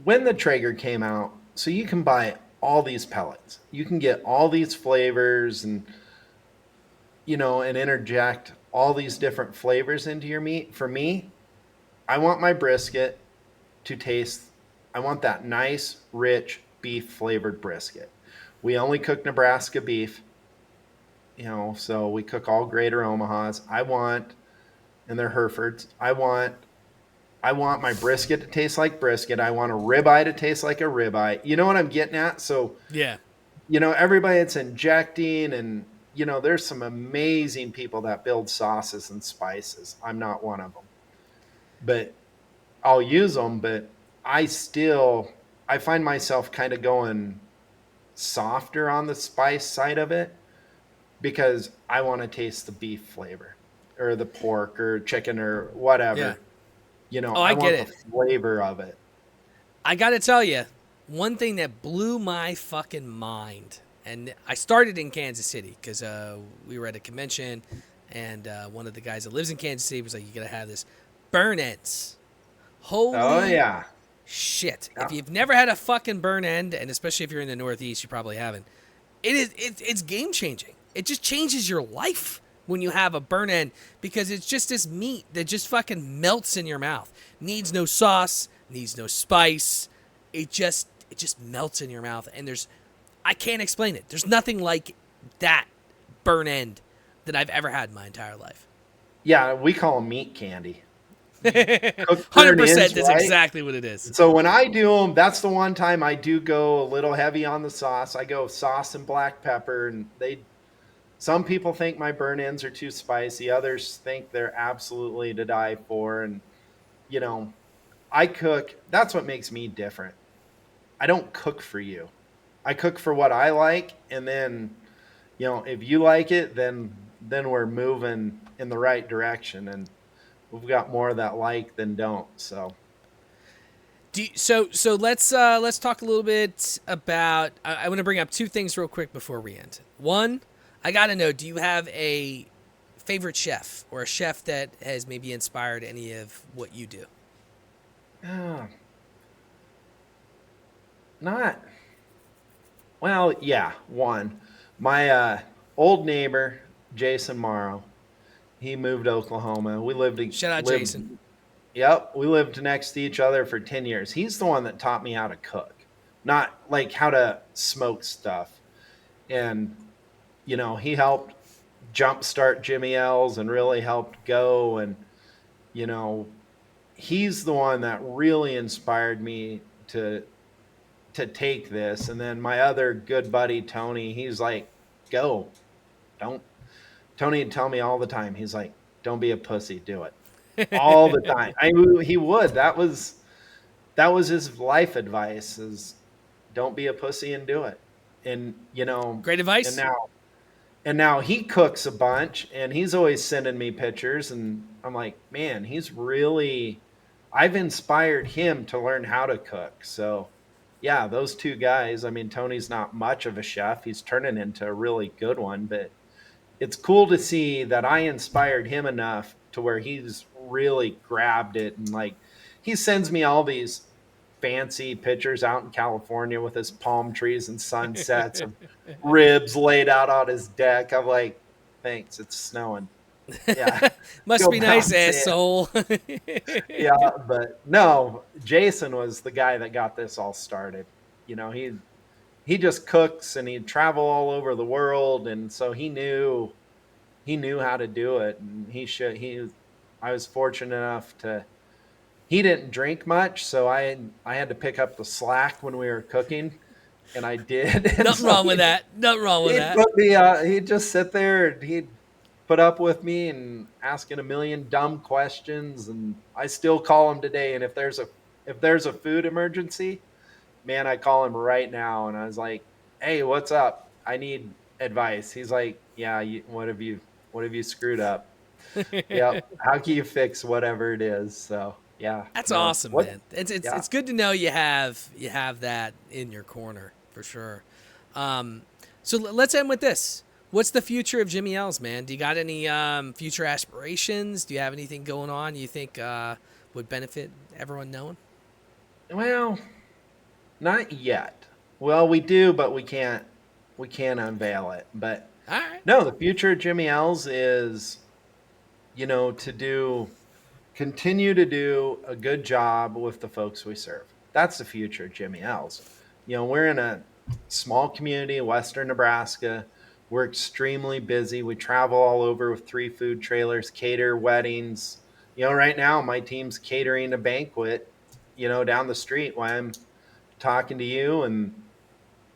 When the Traeger came out, so you can buy all these pellets, you can get all these flavors, and and interject all these different flavors into your meat. For me, I want my brisket to taste. I want that nice, rich beef flavored brisket. We only cook Nebraska beef. So we cook all Greater Omahas. And they're Herefords. I want my brisket to taste like brisket. I want a ribeye to taste like a ribeye. You know what I'm getting at? So Yeah. Everybody that's injecting and, there's some amazing people that build sauces and spices. I'm not one of them, but I'll use them. But I find myself kind of going softer on the spice side of it because I want to taste the beef flavor. or the pork or chicken or Yeah. whatever. Oh, I I get want the it. flavor of it. I got to tell you, one thing that blew my fucking mind, and I started in Kansas City because we were at a convention, and one of the guys that lives in Kansas City was like, "You gotta have this burn ends." Oh Holy yeah. shit! Yeah. If you've never had a fucking burn end, and especially if you're in the Northeast, you probably haven't. It's game changing. It just changes your life when you have a burn end because it's just this meat that just fucking melts in your mouth. Needs no sauce, needs no spice. It just melts in your mouth, and I can't explain it. There's nothing like that burn end that I've ever had in my entire life. Yeah, we call them meat candy. Cooked burn 100%. ends, That's right? exactly what it is. So when I do them, that's the one time I do go a little heavy on the sauce. I go sauce and black pepper, and some people think my burn ends are too spicy. Others think they're absolutely to die for. And you know, I cook. That's what makes me different. I don't cook for you. I cook for what I like, and then if you like it, then we're moving in the right direction, and we've got more that like than don't. So So let's talk a little bit about. I want to bring up two things real quick before we end. One, I gotta know: do you have a favorite chef or a chef that has maybe inspired any of what you do? uh, not well. Yeah, one. My old neighbor Jason Morrow. He moved to Oklahoma. We Shout out, lived. Jason. Yep, we lived next to each other for 10 years. He's the one that taught me how to cook, not like how to smoke stuff. And he helped jumpstart Jimmy L's and really helped go. And you know, he's the one that really inspired me to take this. And then my other good buddy Tony, he's like, "Go, don't." Tony would tell me all the time. He's like, "Don't be a pussy, do it." All the time. He would. That was his life advice: is don't be a pussy and do it. And Great and advice. now he cooks a bunch, and he's always sending me pictures, and I'm like, man, I've inspired him to learn how to cook. So yeah, those two guys. I mean, Tony's not much of a chef. He's turning into a really good one, but it's cool to see that I inspired him enough to where he's really grabbed it, and like he sends me all these fancy pictures out in California with his palm trees and sunsets of ribs laid out on his deck. I'm like, thanks, it's snowing. Yeah. Must Go be nice, bounce in. asshole. Yeah, but no, Jason was the guy that got this all started. He just cooks, and he'd travel all over the world, and so he knew how to do it. And I was fortunate enough to he didn't drink much, so I had to pick up the slack when we were cooking, and I did. And Nothing so wrong with that. Nothing wrong with he'd that. put me he'd just sit there, and he'd put up with me and asking a million dumb questions, and I still call him today. And if there's a food emergency, man, I call him right now, and I was like, "Hey, what's up? I need advice." He's like, "Yeah, what have you screwed up? Yep. How can you fix whatever it is?" So yeah, That's no, awesome, what? man. It's Yeah. it's good to know you have that in your corner for sure. So let's end with this. What's the future of Jimmy L's, man? Do you got any future aspirations? Do you have anything going on you think would benefit everyone knowing? Well, not yet. Well, we do, but we can't unveil it. But All right. no, the future of Jimmy L's is to continue to do a good job with the folks we serve. That's the future of Jimmy L's. We're in a small community, Western Nebraska. We're extremely busy. We travel all over with 3 food trailers, cater weddings. Right now my team's catering a banquet, down the street while I'm talking to you. And,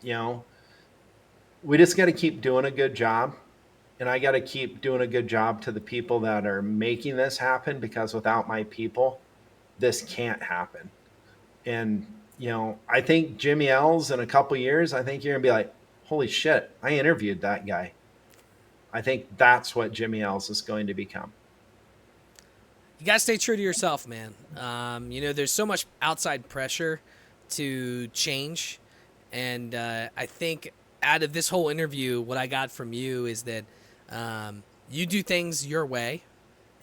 you know, we just got to keep doing a good job. And I got to keep doing a good job to the people that are making this happen, because without my people, this can't happen. And, I think Jimmy L's in a couple years, I think you're going to be like, holy shit, I interviewed that guy. I think that's what Jimmy L's is going to become. you gotta stay true to yourself, man. There's so much outside pressure to change, and I think out of this whole interview, what I got from you is that you do things your way,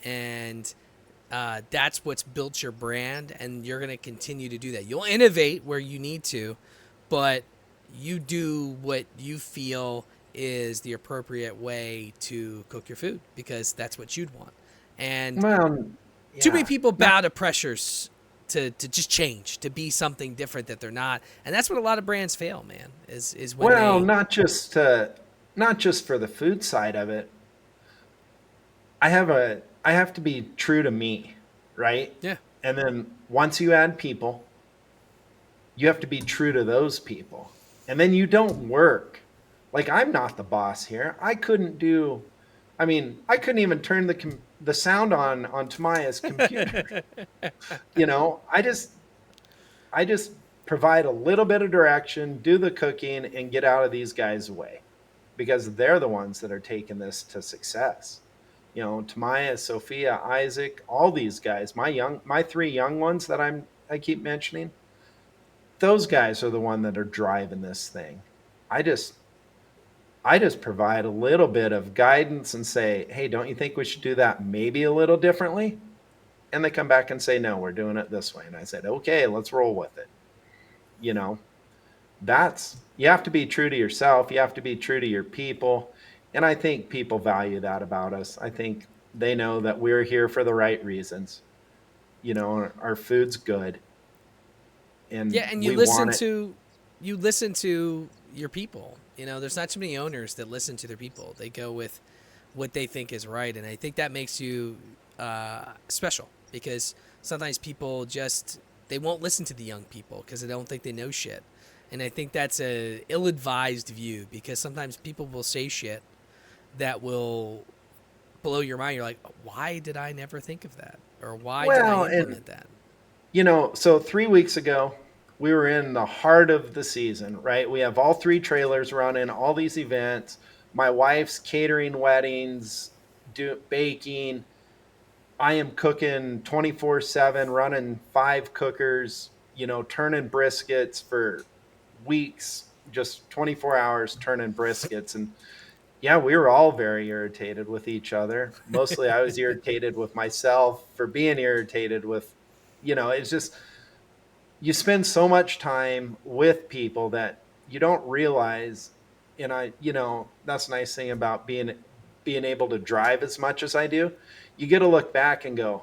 and that's what's built your brand, and you're gonna continue to do that. You'll innovate where you need to, but you do what you feel is the appropriate way to cook your food because that's what you'd want. And Well, too many yeah. people bow to pressures to just change, to be something different that they're not. And that's what a lot of brands fail, man, is when Well, they... not just for the food side of it. I have to be true to me, right? Yeah. And then once you add people, you have to be true to those people. And then you don't work. Like I'm not the boss here. I couldn't even turn the sound on Tamaya's computer. I just provide a little bit of direction, do the cooking, and get out of these guys' way because they're the ones that are taking this to success. Tamaya, Sophia, Isaac, all these guys, my three young ones that I keep mentioning, those guys are the one that are driving this thing. I just provide a little bit of guidance and say, hey, don't you think we should do that maybe a little differently? And they come back and say, no, we're doing it this way. And I said, okay, let's roll with it. You have to be true to yourself. You have to be true to your people. And I think people value that about us. I think they know that we're here for the right reasons. Our food's good. And Yeah, and you listen to your people. There's not too many owners that listen to their people. They go with what they think is right, and I think that makes you special because sometimes people they won't listen to the young people because they don't think they know shit. And I think that's a ill-advised view because sometimes people will say shit that will blow your mind. You're like, why did I never think of that? Or why did I implement that? So 3 weeks ago, we were in the heart of the season, right? We have all three trailers running, all these events. My wife's catering weddings, baking. I am cooking 24/7, running 5 cookers, turning briskets for weeks, just 24 hours turning briskets. And yeah, we were all very irritated with each other. Mostly I was irritated with myself for being irritated with, it's just, you spend so much time with people that you don't realize. And that's a nice thing about being able to drive as much as I do. You get to look back and go,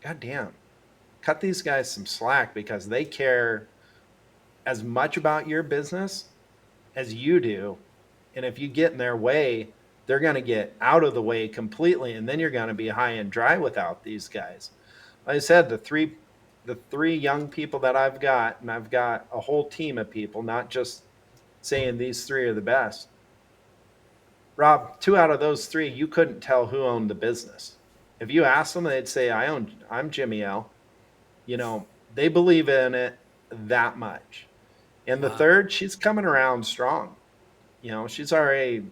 God damn, cut these guys some slack because they care as much about your business as you do. And if you get in their way, they're going to get out of the way completely. And then you're going to be high and dry without these guys. Like I said, the three young people that I've got, and I've got a whole team of people, not just saying these 3 are the best. Rob, 2 out of those 3, you couldn't tell who owned the business. If you asked them, they'd say, I'm Jimmy L. They believe in it that much. And the third, she's coming around strong. She's already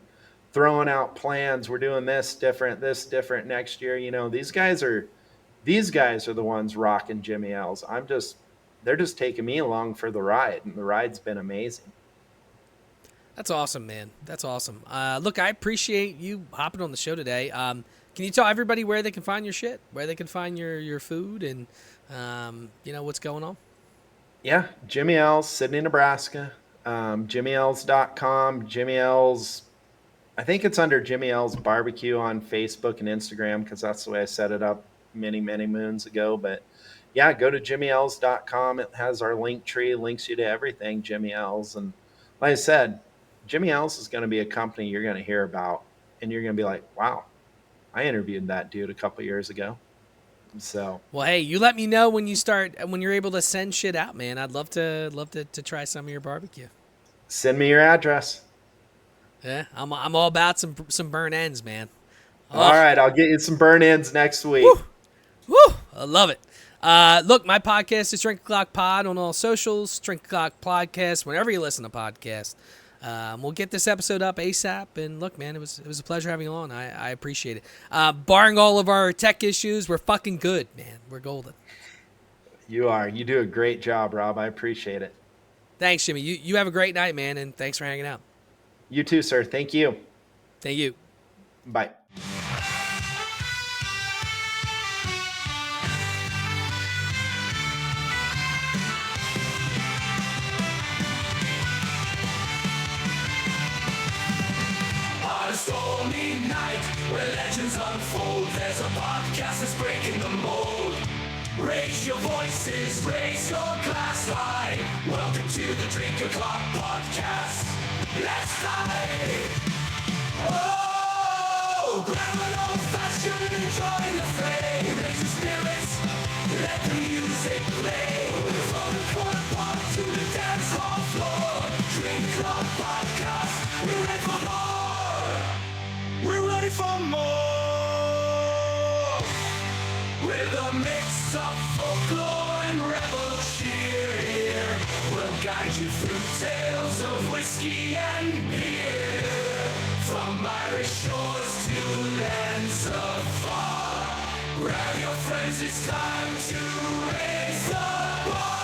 throwing out plans. We're doing this different next year. These guys are the ones rocking Jimmy L's. They're just taking me along for the ride, and the ride's been amazing. That's awesome, man. That's awesome. Look, I appreciate you hopping on the show today. Can you tell everybody where they can find your shit, where they can find your food, and what's going on? Yeah, Jimmy L's, Sydney, Nebraska. JimmyL's.com. Jimmy L's, I think it's under Jimmy L's Barbecue on Facebook and Instagram because that's the way I set it up many, many moons ago. But yeah, go to JimmyL's.com. It has our link tree, links you to everything, Jimmy L's. And like I said, Jimmy L's is going to be a company you're going to hear about, and you're going to be like, wow, I interviewed that dude a couple years ago. So, well, hey, you let me know when you're able to send shit out, man. I'd love to try some of your barbecue. Send me your address. Yeah, I'm all about some burn ends, man. Oh. All right, I'll get you some burn ends next week. Woo! I love it. Look, my podcast is Drink O'Clock Pod on all socials. Drink O'Clock Podcast whenever you listen to podcasts. We'll get this episode up ASAP. And look, man, it was a pleasure having you on. I appreciate it. Barring all of our tech issues, we're fucking good, man. We're golden. You are. You do a great job, Rob. I appreciate it. Thanks, Jimmy. You have a great night, man, and thanks for hanging out. You too, sir. Thank you. Thank you. Bye. On a stormy night where legends unfold, there's a podcast that's breaking the mold. Raise your voices, raise your glass high. Welcome to the Drink O'Clock Podcast. Let's dive. Oh, grab an old fashioned and join the fray. Raise your spirits, let the music play. From the corner park to the dance hall floor. Drink O'Clock Podcast, we're ready for more. We're ready for more. With a mix of folklore and rebel cheer, we'll guide you through tales of whiskey and beer. From Irish shores to lands afar, grab your friends, it's time to raise the bar.